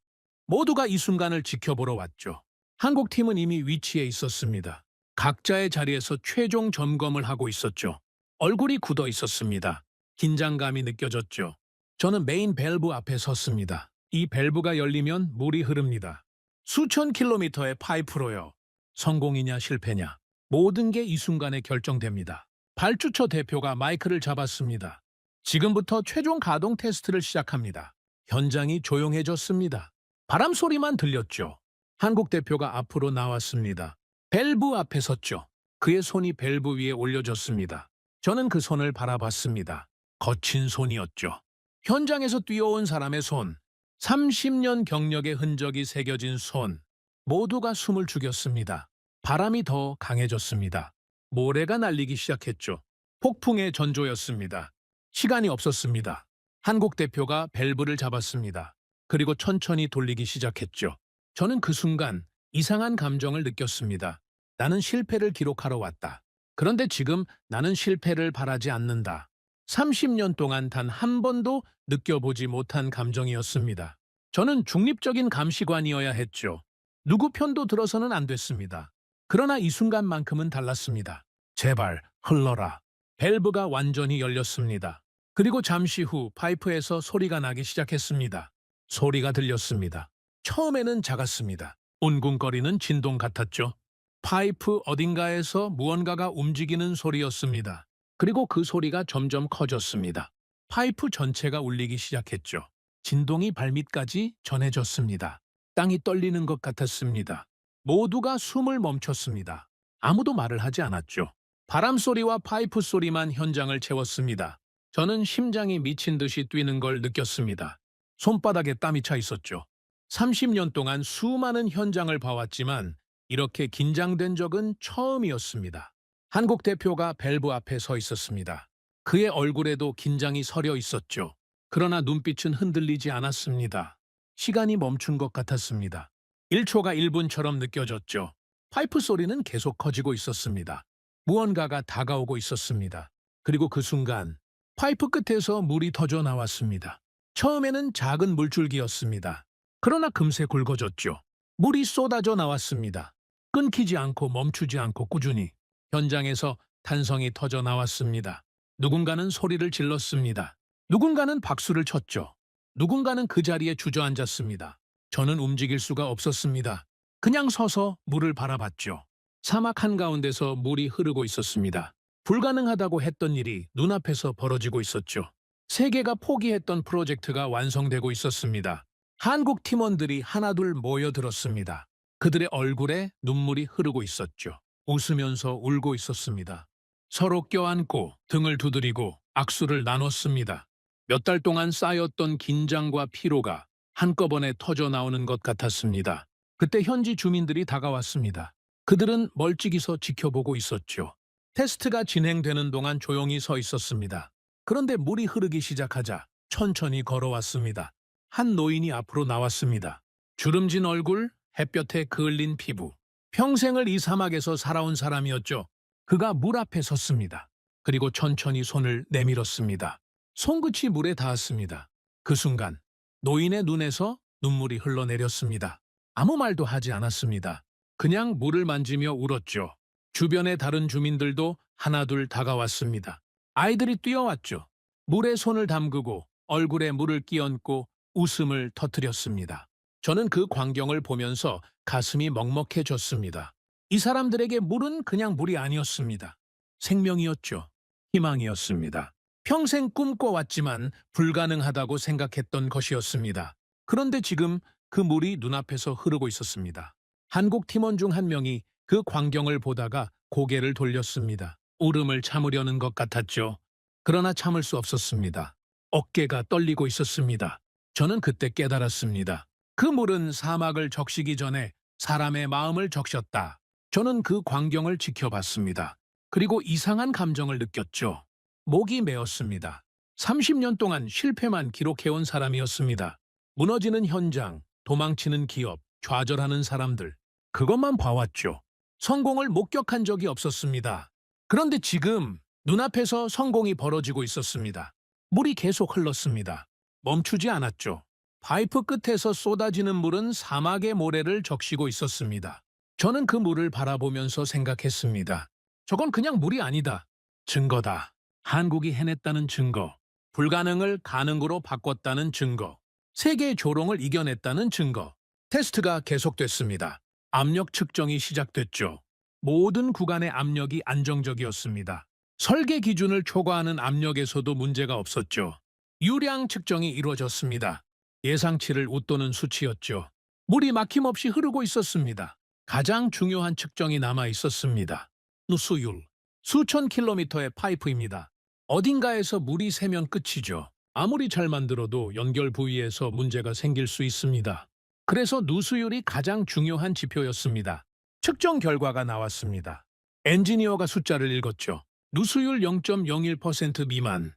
모두가 이 순간을 지켜보러 왔죠. 한국 팀은 이미 위치해 있었습니다. 각자의 자리에서 최종 점검을 하고 있었죠. 얼굴이 굳어 있었습니다. 긴장감이 느껴졌죠. 저는 메인 밸브 앞에 섰습니다. 이 밸브가 열리면 물이 흐릅니다. 수천 킬로미터의 파이프로요. 성공이냐 실패냐. 모든 게 이 순간에 결정됩니다. 발주처 대표가 마이크를 잡았습니다. 지금부터 최종 가동 테스트를 시작합니다. 현장이 조용해졌습니다. 바람 소리만 들렸죠. 한국 대표가 앞으로 나왔습니다. 밸브 앞에 섰죠. 그의 손이 밸브 위에 올려졌습니다. 저는 그 손을 바라봤습니다. 거친 손이었죠. 현장에서 뛰어온 사람의 손, 30년 경력의 흔적이 새겨진 손, 모두가 숨을 죽였습니다. 바람이 더 강해졌습니다. 모래가 날리기 시작했죠. 폭풍의 전조였습니다. 시간이 없었습니다. 한국 대표가 밸브를 잡았습니다. 그리고 천천히 돌리기 시작했죠. 저는 그 순간 이상한 감정을 느꼈습니다. 나는 실패를 기록하러 왔다. 그런데 지금 나는 실패를 바라지 않는다. 30년 동안 단 한 번도 느껴보지 못한 감정이었습니다. 저는 중립적인 감시관이어야 했죠. 누구 편도 들어서는 안 됐습니다. 그러나 이 순간만큼은 달랐습니다. 제발 흘러라. 밸브가 완전히 열렸습니다. 그리고 잠시 후 파이프에서 소리가 나기 시작했습니다. 소리가 들렸습니다. 처음에는 작았습니다. 웅웅거리는 진동 같았죠. 파이프 어딘가에서 무언가가 움직이는 소리였습니다. 그리고 그 소리가 점점 커졌습니다. 파이프 전체가 울리기 시작했죠. 진동이 발밑까지 전해졌습니다. 땅이 떨리는 것 같았습니다. 모두가 숨을 멈췄습니다. 아무도 말을 하지 않았죠. 바람 소리와 파이프 소리만 현장을 채웠습니다. 저는 심장이 미친 듯이 뛰는 걸 느꼈습니다. 손바닥에 땀이 차 있었죠. 30년 동안 수많은 현장을 봐왔지만 이렇게 긴장된 적은 처음이었습니다. 한국 대표가 밸브 앞에 서 있었습니다. 그의 얼굴에도 긴장이 서려 있었죠. 그러나 눈빛은 흔들리지 않았습니다. 시간이 멈춘 것 같았습니다. 1초가 1분처럼 느껴졌죠. 파이프 소리는 계속 커지고 있었습니다. 무언가가 다가오고 있었습니다. 그리고 그 순간 파이프 끝에서 물이 터져 나왔습니다. 처음에는 작은 물줄기였습니다. 그러나 금세 굵어졌죠. 물이 쏟아져 나왔습니다. 끊기지 않고 멈추지 않고 꾸준히 현장에서 탄성이 터져 나왔습니다. 누군가는 소리를 질렀습니다. 누군가는 박수를 쳤죠. 누군가는 그 자리에 주저앉았습니다. 저는 움직일 수가 없었습니다. 그냥 서서 물을 바라봤죠. 사막 한가운데서 물이 흐르고 있었습니다. 불가능하다고 했던 일이 눈앞에서 벌어지고 있었죠. 세계가 포기했던 프로젝트가 완성되고 있었습니다. 한국 팀원들이 하나둘 모여들었습니다. 그들의 얼굴에 눈물이 흐르고 있었죠. 웃으면서 울고 있었습니다. 서로 껴안고 등을 두드리고 악수를 나눴습니다. 몇 달 동안 쌓였던 긴장과 피로가 한꺼번에 터져 나오는 것 같았습니다. 그때 현지 주민들이 다가왔습니다. 그들은 멀찍이 서 지켜보고 있었죠. 테스트가 진행되는 동안 조용히 서 있었습니다. 그런데 물이 흐르기 시작하자 천천히 걸어왔습니다. 한 노인이 앞으로 나왔습니다. 주름진 얼굴, 햇볕에 그을린 피부. 평생을 이 사막에서 살아온 사람이었죠. 그가 물 앞에 섰습니다. 그리고 천천히 손을 내밀었습니다. 손끝이 물에 닿았습니다. 그 순간 노인의 눈에서 눈물이 흘러내렸습니다. 아무 말도 하지 않았습니다. 그냥 물을 만지며 울었죠. 주변의 다른 주민들도 하나둘 다가왔습니다. 아이들이 뛰어왔죠. 물에 손을 담그고 얼굴에 물을 끼얹고 웃음을 터뜨렸습니다. 저는 그 광경을 보면서 가슴이 먹먹해졌습니다. 이 사람들에게 물은 그냥 물이 아니었습니다. 생명이었죠. 희망이었습니다. 평생 꿈꿔왔지만 불가능하다고 생각했던 것이었습니다. 그런데 지금 그 물이 눈앞에서 흐르고 있었습니다. 한국 팀원 중 한 명이 그 광경을 보다가 고개를 돌렸습니다. 울음을 참으려는 것 같았죠. 그러나 참을 수 없었습니다. 어깨가 떨리고 있었습니다. 저는 그때 깨달았습니다. 그 물은 사막을 적시기 전에 사람의 마음을 적셨다. 저는 그 광경을 지켜봤습니다. 그리고 이상한 감정을 느꼈죠. 목이 메었습니다. 30년 동안 실패만 기록해온 사람이었습니다. 무너지는 현장, 도망치는 기업, 좌절하는 사람들. 그것만 봐왔죠. 성공을 목격한 적이 없었습니다. 그런데 지금 눈앞에서 성공이 벌어지고 있었습니다. 물이 계속 흘렀습니다. 멈추지 않았죠. 파이프 끝에서 쏟아지는 물은 사막의 모래를 적시고 있었습니다. 저는 그 물을 바라보면서 생각했습니다. 저건 그냥 물이 아니다. 증거다. 한국이 해냈다는 증거. 불가능을 가능으로 바꿨다는 증거. 세계의 조롱을 이겨냈다는 증거. 테스트가 계속됐습니다. 압력 측정이 시작됐죠. 모든 구간의 압력이 안정적이었습니다. 설계 기준을 초과하는 압력에서도 문제가 없었죠. 유량 측정이 이루어졌습니다. 예상치를 웃도는 수치였죠. 물이 막힘없이 흐르고 있었습니다. 가장 중요한 측정이 남아 있었습니다. 누수율. 수천 킬로미터의 파이프입니다. 어딘가에서 물이 새면 끝이죠. 아무리 잘 만들어도 연결 부위에서 문제가 생길 수 있습니다. 그래서 누수율이 가장 중요한 지표였습니다. 측정 결과가 나왔습니다. 엔지니어가 숫자를 읽었죠. 누수율 0.01% 미만.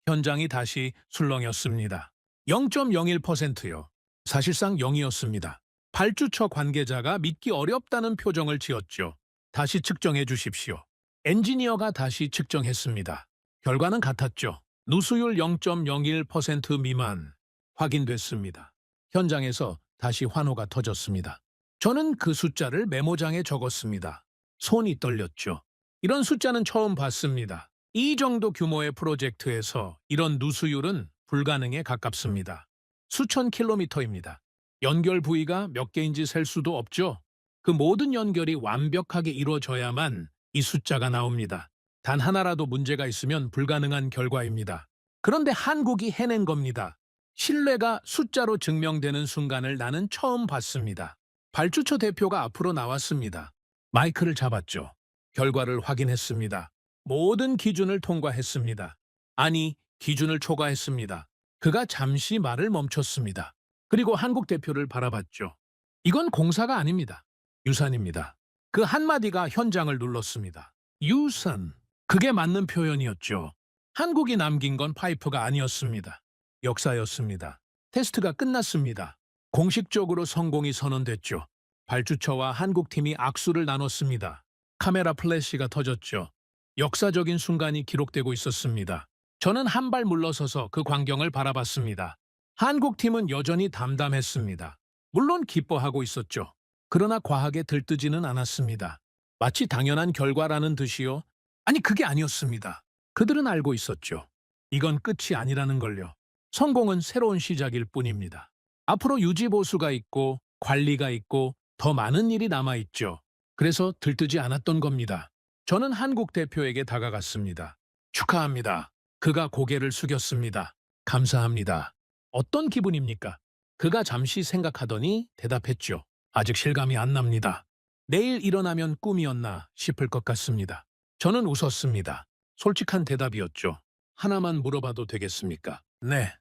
현장이 다시 술렁였습니다. 0.01%요. 사실상 0이었습니다. 발주처 관계자가 믿기 어렵다는 표정을 지었죠. 다시 측정해 주십시오. 엔지니어가 다시 측정했습니다. 결과는 같았죠. 누수율 0.01% 미만. 확인됐습니다. 현장에서 다시 환호가 터졌습니다. 저는 그 숫자를 메모장에 적었습니다. 손이 떨렸죠. 이런 숫자는 처음 봤습니다. 이 정도 규모의 프로젝트에서 이런 누수율은 불가능에 가깝습니다. 수천 킬로미터입니다. 연결 부위가 몇 개인지 셀 수도 없죠. 그 모든 연결이 완벽하게 이루어져야만 이 숫자가 나옵니다. 단 하나라도 문제가 있으면 불가능한 결과입니다. 그런데 한국이 해낸 겁니다. 신뢰가 숫자로 증명되는 순간을 나는 처음 봤습니다. 발주처 대표가 앞으로 나왔습니다. 마이크를 잡았죠. 결과를 확인했습니다. 모든 기준을 통과했습니다. 아니, 기준을 초과했습니다. 그가 잠시 말을 멈췄습니다. 그리고 한국 대표를 바라봤죠. 이건 공사가 아닙니다. 유산입니다. 그 한마디가 현장을 눌렀습니다. 유산. 그게 맞는 표현이었죠. 한국이 남긴 건 파이프가 아니었습니다. 역사였습니다. 테스트가 끝났습니다. 공식적으로 성공이 선언됐죠. 발주처와 한국팀이 악수를 나눴습니다. 카메라 플래시가 터졌죠. 역사적인 순간이 기록되고 있었습니다. 저는 한 발 물러서서 그 광경을 바라봤습니다. 한국팀은 여전히 담담했습니다. 물론 기뻐하고 있었죠. 그러나 과하게 들뜨지는 않았습니다. 마치 당연한 결과라는 듯이요. 아니, 그게 아니었습니다. 그들은 알고 있었죠. 이건 끝이 아니라는 걸요. 성공은 새로운 시작일 뿐입니다. 앞으로 유지보수가 있고 관리가 있고 더 많은 일이 남아있죠. 그래서 들뜨지 않았던 겁니다. 저는 한국 대표에게 다가갔습니다. 축하합니다. 그가 고개를 숙였습니다. 감사합니다. 어떤 기분입니까? 그가 잠시 생각하더니 대답했죠. 아직 실감이 안 납니다. 내일 일어나면 꿈이었나 싶을 것 같습니다. 저는 웃었습니다. 솔직한 대답이었죠. 하나만 물어봐도 되겠습니까? 네.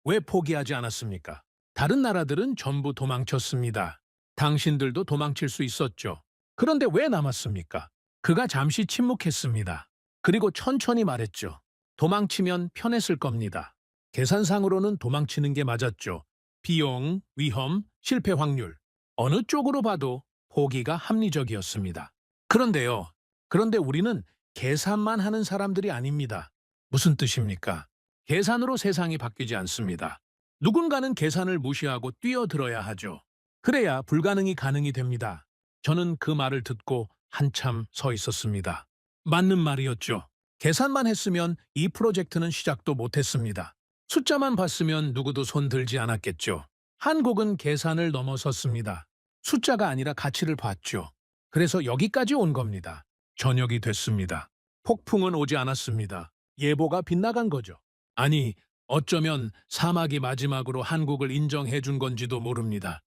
왜 포기하지 않았습니까? 다른 나라들은 전부 도망쳤습니다. 당신들도 도망칠 수 있었죠. 그런데 왜 남았습니까? 그가 잠시 침묵했습니다. 그리고 천천히 말했죠. 도망치면 편했을 겁니다. 계산상으로는 도망치는 게 맞았죠. 비용, 위험, 실패 확률. 어느 쪽으로 봐도 포기가 합리적이었습니다. 그런데 우리는 계산만 하는 사람들이 아닙니다. 무슨 뜻입니까? 계산으로 세상이 바뀌지 않습니다. 누군가는 계산을 무시하고 뛰어들어야 하죠. 그래야 불가능이 가능이 됩니다. 저는 그 말을 듣고 한참 서 있었습니다. 맞는 말이었죠. 계산만 했으면 이 프로젝트는 시작도 못했습니다. 숫자만 봤으면 누구도 손 들지 않았겠죠. 한국은 계산을 넘어섰습니다. 숫자가 아니라 가치를 봤죠. 그래서 여기까지 온 겁니다. 저녁이 됐습니다. 폭풍은 오지 않았습니다. 예보가 빗나간 거죠. 아니, 어쩌면 사막이 마지막으로 한국을 인정해 준 건지도 모릅니다.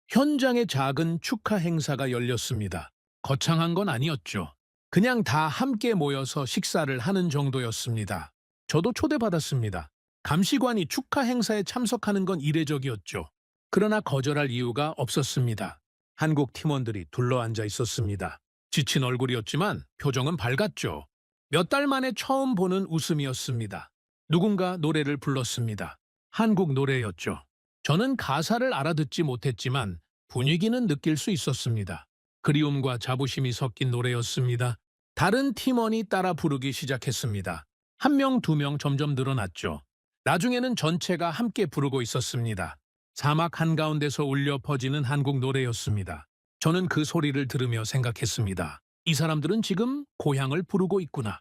현장에 작은 축하 행사가 열렸습니다. 거창한 건 아니었죠. 그냥 다 함께 모여서 식사를 하는 정도였습니다. 저도 초대받았습니다. 감시관이 축하 행사에 참석하는 건 이례적이었죠. 그러나 거절할 이유가 없었습니다. 한국 팀원들이 둘러앉아 있었습니다. 지친 얼굴이었지만 표정은 밝았죠. 몇 달 만에 처음 보는 웃음이었습니다. 누군가 노래를 불렀습니다. 한국 노래였죠. 저는 가사를 알아듣지 못했지만 분위기는 느낄 수 있었습니다. 그리움과 자부심이 섞인 노래였습니다. 다른 팀원이 따라 부르기 시작했습니다. 한 명, 두 명 점점 늘어났죠. 나중에는 전체가 함께 부르고 있었습니다. 사막 한가운데서 울려 퍼지는 한국 노래였습니다. 저는 그 소리를 들으며 생각했습니다. 이 사람들은 지금 고향을 부르고 있구나.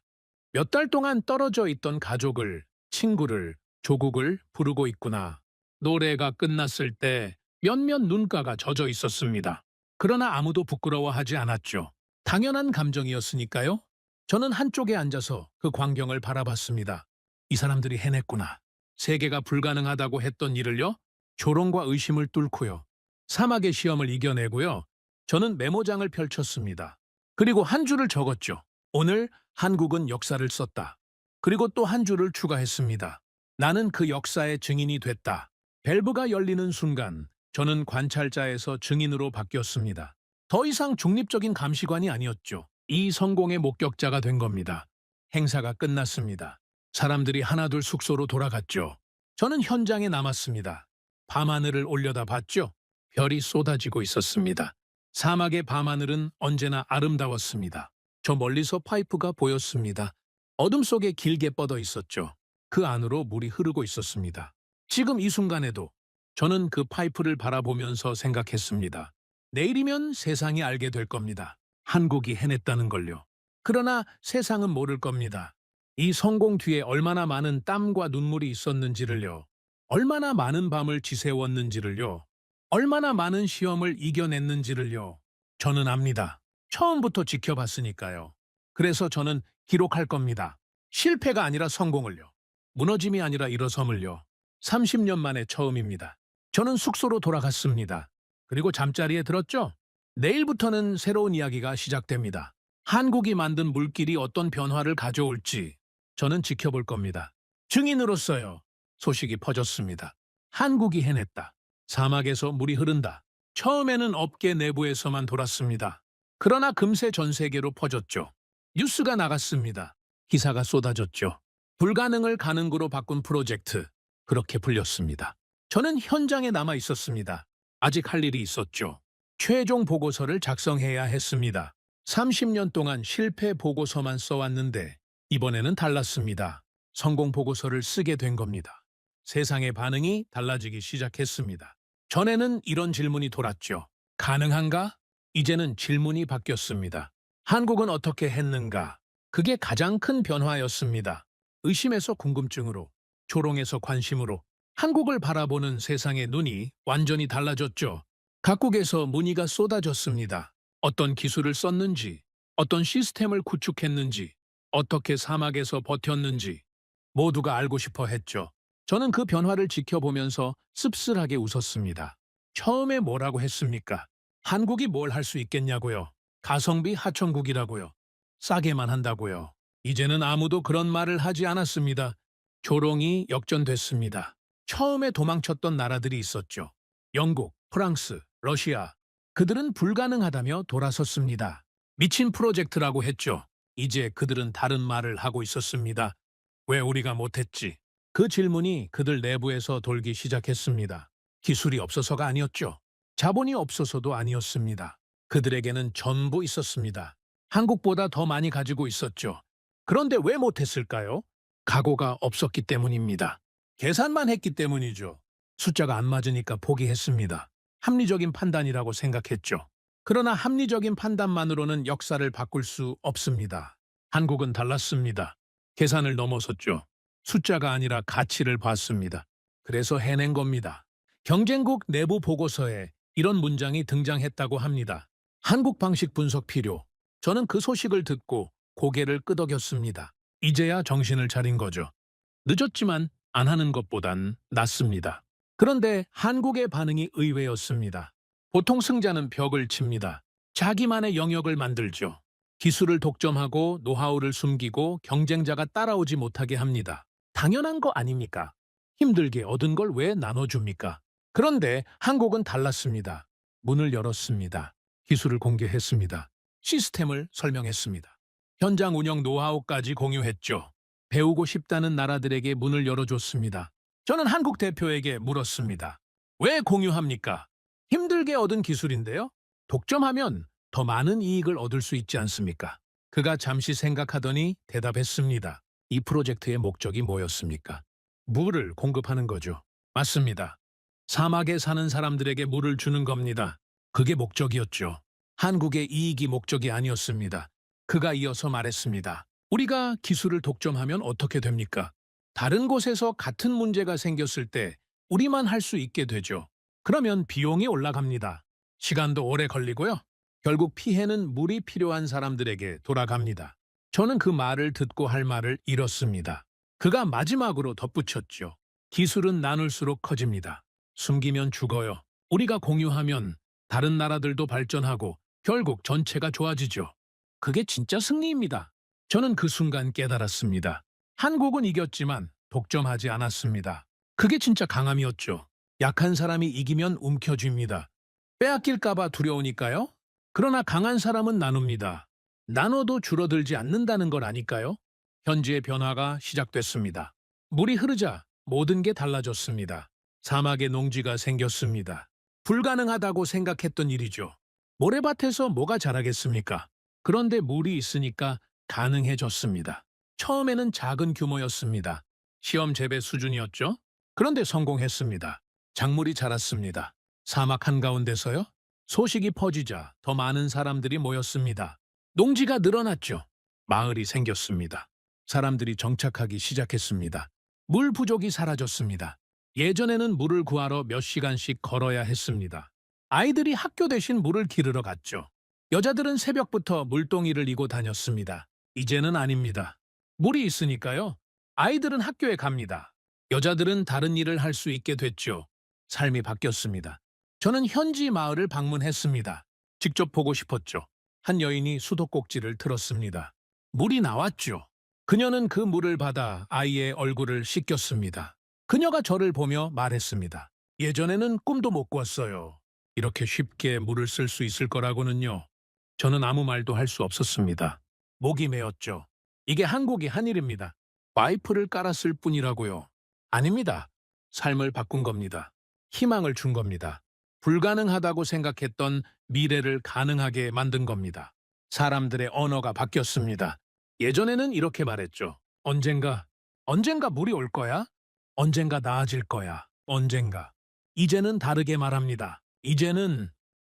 몇 달 동안 떨어져 있던 가족을, 친구를, 조국을 부르고 있구나. 노래가 끝났을 때 몇몇 눈가가 젖어 있었습니다. 그러나 아무도 부끄러워하지 않았죠. 당연한 감정이었으니까요. 저는 한쪽에 앉아서 그 광경을 바라봤습니다. 이 사람들이 해냈구나. 세계가 불가능하다고 했던 일을요. 조롱과 의심을 뚫고요. 사막의 시험을 이겨내고요. 저는 메모장을 펼쳤습니다. 그리고 한 줄을 적었죠. 오늘 한국은 역사를 썼다. 그리고 또 한 줄을 추가했습니다. 나는 그 역사의 증인이 됐다. 밸브가 열리는 순간 저는 관찰자에서 증인으로 바뀌었습니다. 더 이상 중립적인 감시관이 아니었죠. 이 성공의 목격자가 된 겁니다. 행사가 끝났습니다. 사람들이 하나둘 숙소로 돌아갔죠. 저는 현장에 남았습니다. 밤하늘을 올려다봤죠. 별이 쏟아지고 있었습니다. 사막의 밤하늘은 언제나 아름다웠습니다. 저 멀리서 파이프가 보였습니다. 어둠 속에 길게 뻗어 있었죠. 그 안으로 물이 흐르고 있었습니다. 지금 이 순간에도 저는 그 파이프를 바라보면서 생각했습니다. 내일이면 세상이 알게 될 겁니다. 한국이 해냈다는 걸요. 그러나 세상은 모를 겁니다. 이 성공 뒤에 얼마나 많은 땀과 눈물이 있었는지를요. 얼마나 많은 밤을 지새웠는지를요. 얼마나 많은 시험을 이겨냈는지를요. 저는 압니다. 처음부터 지켜봤으니까요. 그래서 저는 기록할 겁니다. 실패가 아니라 성공을요. 무너짐이 아니라 일어섬을요. 30년 만에 처음입니다. 저는 숙소로 돌아갔습니다. 그리고 잠자리에 들었죠. 내일부터는 새로운 이야기가 시작됩니다. 한국이 만든 물길이 어떤 변화를 가져올지 저는 지켜볼 겁니다. 증인으로서요. 소식이 퍼졌습니다. 한국이 해냈다. 사막에서 물이 흐른다. 처음에는 업계 내부에서만 돌았습니다. 그러나 금세 전 세계로 퍼졌죠. 뉴스가 나갔습니다. 기사가 쏟아졌죠. 불가능을 가능으로 바꾼 프로젝트, 그렇게 불렸습니다. 저는 현장에 남아 있었습니다. 아직 할 일이 있었죠. 최종 보고서를 작성해야 했습니다. 30년 동안 실패 보고서만 써왔는데 이번에는 달랐습니다. 성공 보고서를 쓰게 된 겁니다. 세상의 반응이 달라지기 시작했습니다. 전에는 이런 질문이 돌았죠. 가능한가? 이제는 질문이 바뀌었습니다. 한국은 어떻게 했는가? 그게 가장 큰 변화였습니다. 의심에서 궁금증으로, 조롱에서 관심으로 한국을 바라보는 세상의 눈이 완전히 달라졌죠. 각국에서 문의가 쏟아졌습니다. 어떤 기술을 썼는지, 어떤 시스템을 구축했는지, 어떻게 사막에서 버텼는지 모두가 알고 싶어 했죠. 저는 그 변화를 지켜보면서 씁쓸하게 웃었습니다. 처음에 뭐라고 했습니까? 한국이 뭘 할 수 있겠냐고요. 가성비 하천국이라고요. 싸게만 한다고요. 이제는 아무도 그런 말을 하지 않았습니다. 조롱이 역전됐습니다. 처음에 도망쳤던 나라들이 있었죠. 영국, 프랑스, 러시아. 그들은 불가능하다며 돌아섰습니다. 미친 프로젝트라고 했죠. 이제 그들은 다른 말을 하고 있었습니다. 왜 우리가 못했지? 그 질문이 그들 내부에서 돌기 시작했습니다. 기술이 없어서가 아니었죠. 자본이 없어서도 아니었습니다. 그들에게는 전부 있었습니다. 한국보다 더 많이 가지고 있었죠. 그런데 왜 못했을까요? 각오가 없었기 때문입니다. 계산만 했기 때문이죠. 숫자가 안 맞으니까 포기했습니다. 합리적인 판단이라고 생각했죠. 그러나 합리적인 판단만으로는 역사를 바꿀 수 없습니다. 한국은 달랐습니다. 계산을 넘어섰죠. 숫자가 아니라 가치를 봤습니다. 그래서 해낸 겁니다. 경쟁국 내부 보고서에 이런 문장이 등장했다고 합니다. 한국 방식 분석 필요. 저는 그 소식을 듣고 고개를 끄덕였습니다. 이제야 정신을 차린 거죠. 늦었지만 안 하는 것보단 낫습니다. 그런데 한국의 반응이 의외였습니다. 보통 승자는 벽을 칩니다. 자기만의 영역을 만들죠. 기술을 독점하고 노하우를 숨기고 경쟁자가 따라오지 못하게 합니다. 당연한 거 아닙니까? 힘들게 얻은 걸 왜 나눠줍니까? 그런데 한국은 달랐습니다. 문을 열었습니다. 기술을 공개했습니다. 시스템을 설명했습니다. 현장 운영 노하우까지 공유했죠. 배우고 싶다는 나라들에게 문을 열어줬습니다. 저는 한국 대표에게 물었습니다. 왜 공유합니까? 힘들게 얻은 기술인데요. 독점하면 더 많은 이익을 얻을 수 있지 않습니까? 그가 잠시 생각하더니 대답했습니다. 이 프로젝트의 목적이 뭐였습니까? 물을 공급하는 거죠. 맞습니다. 사막에 사는 사람들에게 물을 주는 겁니다. 그게 목적이었죠. 한국의 이익이 목적이 아니었습니다. 그가 이어서 말했습니다. 우리가 기술을 독점하면 어떻게 됩니까? 다른 곳에서 같은 문제가 생겼을 때 우리만 할 수 있게 되죠. 그러면 비용이 올라갑니다. 시간도 오래 걸리고요. 결국 피해는 물이 필요한 사람들에게 돌아갑니다. 저는 그 말을 듣고 할 말을 잃었습니다. 그가 마지막으로 덧붙였죠. 기술은 나눌수록 커집니다. 숨기면 죽어요. 우리가 공유하면 다른 나라들도 발전하고 결국 전체가 좋아지죠. 그게 진짜 승리입니다. 저는 그 순간 깨달았습니다. 한국은 이겼지만 독점하지 않았습니다. 그게 진짜 강함이었죠. 약한 사람이 이기면 움켜쥡니다. 빼앗길까봐 두려우니까요. 그러나 강한 사람은 나눕니다. 나눠도 줄어들지 않는다는 걸 아니까요. 현지의 변화가 시작됐습니다. 물이 흐르자 모든 게 달라졌습니다. 사막에 농지가 생겼습니다. 불가능하다고 생각했던 일이죠. 모래밭에서 뭐가 자라겠습니까? 그런데 물이 있으니까 가능해졌습니다. 처음에는 작은 규모였습니다. 시험 재배 수준이었죠. 그런데 성공했습니다. 작물이 자랐습니다. 사막 한가운데서요. 소식이 퍼지자 더 많은 사람들이 모였습니다. 농지가 늘어났죠. 마을이 생겼습니다. 사람들이 정착하기 시작했습니다. 물 부족이 사라졌습니다. 예전에는 물을 구하러 몇 시간씩 걸어야 했습니다. 아이들이 학교 대신 물을 기르러 갔죠. 여자들은 새벽부터 물동이를 이고 다녔습니다. 이제는 아닙니다. 물이 있으니까요. 아이들은 학교에 갑니다. 여자들은 다른 일을 할 수 있게 됐죠. 삶이 바뀌었습니다. 저는 현지 마을을 방문했습니다. 직접 보고 싶었죠. 한 여인이 수도꼭지를 틀었습니다. 물이 나왔죠. 그녀는 그 물을 받아 아이의 얼굴을 씻겼습니다. 그녀가 저를 보며 말했습니다. 예전에는 꿈도 못 꿨어요. 이렇게 쉽게 물을 쓸 수 있을 거라고는요. 저는 아무 말도 할 수 없었습니다. 목이 메었죠. 이게 한국이 한 일입니다. 파이프를 깔았을 뿐이라고요. 아닙니다. 삶을 바꾼 겁니다. 희망을 준 겁니다. 불가능하다고 생각했던 미래를 가능하게 만든 겁니다. 사람들의 언어가 바뀌었습니다. 예전에는 이렇게 말했죠. 언젠가 물이 올 거야? 언젠가 나아질 거야. 언젠가. 이제는 다르게 말합니다.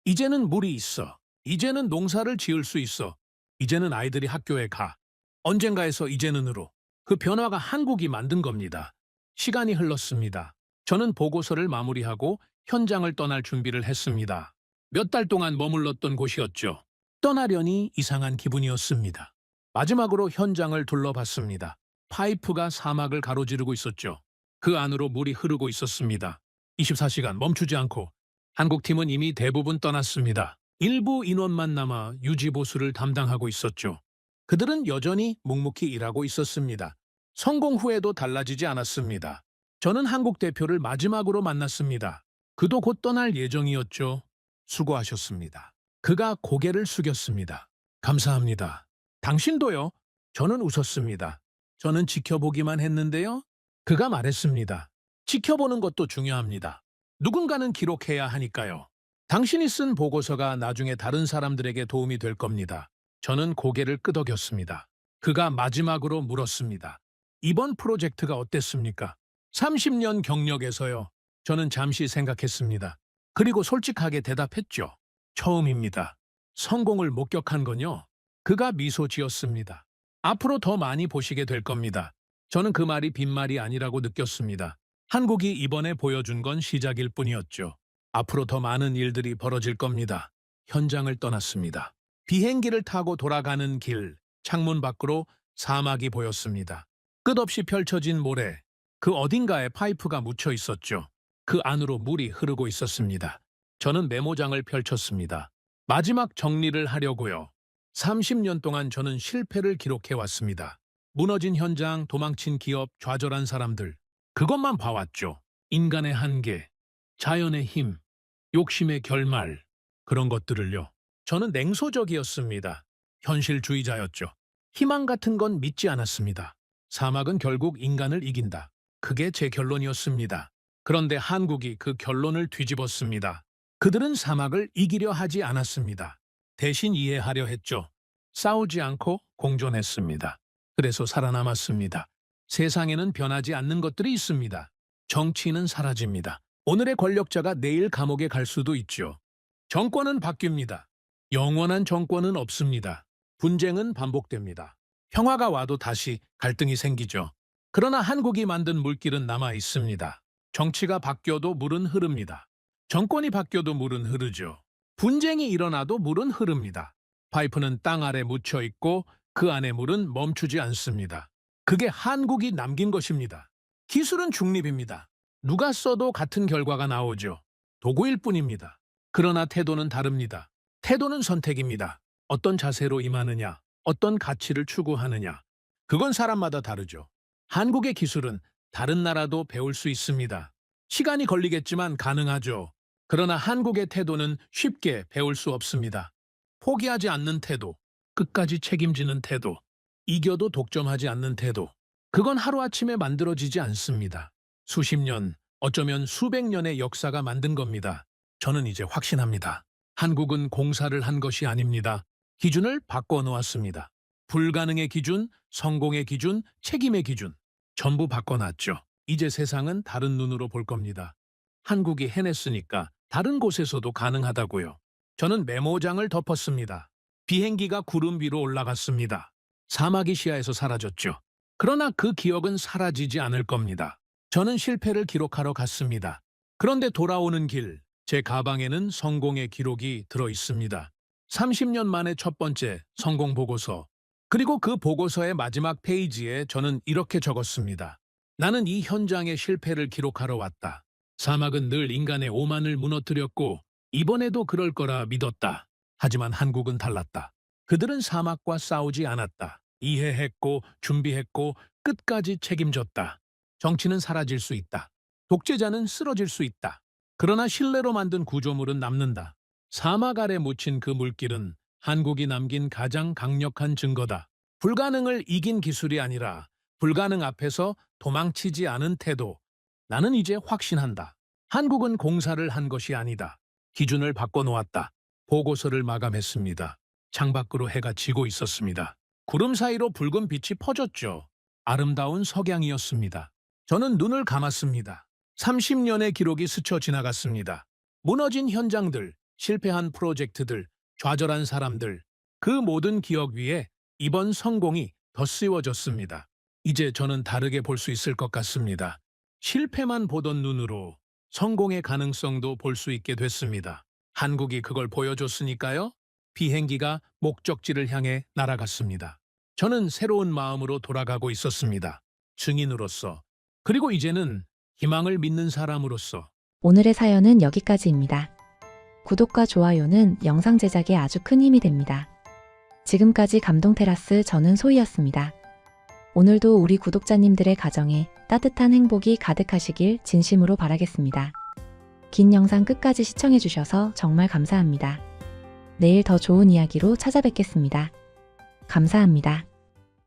이제는 물이 있어. 이제는 농사를 지을 수 있어. 이제는 아이들이 학교에 가. 언젠가에서 이제는으로. 그 변화가 한국이 만든 겁니다. 시간이 흘렀습니다. 저는 보고서를 마무리하고 현장을 떠날 준비를 했습니다. 몇 달 동안 머물렀던 곳이었죠. 떠나려니 이상한 기분이었습니다. 마지막으로 현장을 둘러봤습니다. 파이프가 사막을 가로지르고 있었죠. 그 안으로 물이 흐르고 있었습니다. 24시간 멈추지 않고 한국팀은 이미 대부분 떠났습니다. 일부 인원만 남아 유지보수를 담당하고 있었죠. 그들은 여전히 묵묵히 일하고 있었습니다. 성공 후에도 달라지지 않았습니다. 저는 한국 대표를 마지막으로 만났습니다. 그도 곧 떠날 예정이었죠. 수고하셨습니다. 그가 고개를 숙였습니다. 감사합니다. 당신도요? 저는 웃었습니다. 저는 지켜보기만 했는데요. 그가 말했습니다. 지켜보는 것도 중요합니다. 누군가는 기록해야 하니까요. 당신이 쓴 보고서가 나중에 다른 사람들에게 도움이 될 겁니다. 저는 고개를 끄덕였습니다. 그가 마지막으로 물었습니다. 이번 프로젝트가 어땠습니까? 30년 경력에서요. 저는 잠시 생각했습니다. 그리고 솔직하게 대답했죠. 처음입니다. 성공을 목격한 건요. 그가 미소 지었습니다. 앞으로 더 많이 보시게 될 겁니다. 저는 그 말이 빈말이 아니라고 느꼈습니다. 한국이 이번에 보여준 건 시작일 뿐이었죠. 앞으로 더 많은 일들이 벌어질 겁니다. 현장을 떠났습니다. 비행기를 타고 돌아가는 길, 창문 밖으로 사막이 보였습니다. 끝없이 펼쳐진 모래, 그 어딘가에 파이프가 묻혀 있었죠. 그 안으로 물이 흐르고 있었습니다. 저는 메모장을 펼쳤습니다. 마지막 정리를 하려고요. 30년 동안 저는 실패를 기록해왔습니다. 무너진 현장, 도망친 기업, 좌절한 사람들. 그것만 봐왔죠. 인간의 한계, 자연의 힘, 욕심의 결말, 그런 것들을요. 저는 냉소적이었습니다. 현실주의자였죠. 희망 같은 건 믿지 않았습니다. 사막은 결국 인간을 이긴다. 그게 제 결론이었습니다. 그런데 한국이 그 결론을 뒤집었습니다. 그들은 사막을 이기려 하지 않았습니다. 대신 이해하려 했죠. 싸우지 않고 공존했습니다. 그래서 살아남았습니다. 세상에는 변하지 않는 것들이 있습니다. 정치는 사라집니다. 오늘의 권력자가 내일 감옥에 갈 수도 있죠. 정권은 바뀝니다. 영원한 정권은 없습니다. 분쟁은 반복됩니다. 평화가 와도 다시 갈등이 생기죠. 그러나 한국이 만든 물길은 남아 있습니다. 정치가 바뀌어도 물은 흐릅니다. 정권이 바뀌어도 물은 흐르죠. 분쟁이 일어나도 물은 흐릅니다. 파이프는 땅 아래 묻혀 있고 그 안에 물은 멈추지 않습니다. 그게 한국이 남긴 것입니다. 기술은 중립입니다. 누가 써도 같은 결과가 나오죠. 도구일 뿐입니다. 그러나 태도는 다릅니다. 태도는 선택입니다. 어떤 자세로 임하느냐, 어떤 가치를 추구하느냐. 그건 사람마다 다르죠. 한국의 기술은 다른 나라도 배울 수 있습니다. 시간이 걸리겠지만 가능하죠. 그러나 한국의 태도는 쉽게 배울 수 없습니다. 포기하지 않는 태도, 끝까지 책임지는 태도, 이겨도 독점하지 않는 태도. 그건 하루아침에 만들어지지 않습니다. 수십 년, 어쩌면 수백 년의 역사가 만든 겁니다. 저는 이제 확신합니다. 한국은 공사를 한 것이 아닙니다. 기준을 바꿔놓았습니다. 불가능의 기준, 성공의 기준, 책임의 기준. 전부 바꿔놨죠. 이제 세상은 다른 눈으로 볼 겁니다. 한국이 해냈으니까 다른 곳에서도 가능하다고요. 저는 메모장을 덮었습니다. 비행기가 구름 위로 올라갔습니다. 사막이 시야에서 사라졌죠. 그러나 그 기억은 사라지지 않을 겁니다. 저는 실패를 기록하러 갔습니다. 그런데 돌아오는 길, 제 가방에는 성공의 기록이 들어 있습니다. 30년 만에 첫 번째 성공 보고서. 그리고 그 보고서의 마지막 페이지에 저는 이렇게 적었습니다. 나는 이 현장의 실패를 기록하러 왔다. 사막은 늘 인간의 오만을 무너뜨렸고 이번에도 그럴 거라 믿었다. 하지만 한국은 달랐다. 그들은 사막과 싸우지 않았다. 이해했고 준비했고 끝까지 책임졌다. 정치는 사라질 수 있다. 독재자는 쓰러질 수 있다. 그러나 신뢰로 만든 구조물은 남는다. 사막 아래 묻힌 그 물길은 한국이 남긴 가장 강력한 증거다. 불가능을 이긴 기술이 아니라 불가능 앞에서 도망치지 않은 태도. 나는 이제 확신한다. 한국은 공사를 한 것이 아니다. 기준을 바꿔놓았다. 보고서를 마감했습니다. 창밖으로 해가 지고 있었습니다. 구름 사이로 붉은 빛이 퍼졌죠. 아름다운 석양이었습니다. 저는 눈을 감았습니다. 30년의 기록이 스쳐 지나갔습니다. 무너진 현장들, 실패한 프로젝트들, 좌절한 사람들, 그 모든 기억 위에 이번 성공이 덧씌워졌습니다. 이제 저는 다르게 볼 수 있을 것 같습니다. 실패만 보던 눈으로 성공의 가능성도 볼 수 있게 됐습니다. 한국이 그걸 보여줬으니까요. 비행기가 목적지를 향해 날아갔습니다. 저는 새로운 마음으로 돌아가고 있었습니다. 증인으로서, 그리고 이제는 희망을 믿는 사람으로서. 오늘의 사연은 여기까지입니다. 구독과 좋아요는 영상 제작에 아주 큰 힘이 됩니다. 지금까지 감동테라스 저는 소희였습니다. 오늘도 우리 구독자님들의 가정에 따뜻한 행복이 가득하시길 진심으로 바라겠습니다. 긴 영상 끝까지 시청해주셔서 정말 감사합니다. 내일 더 좋은 이야기로 찾아뵙겠습니다. 감사합니다.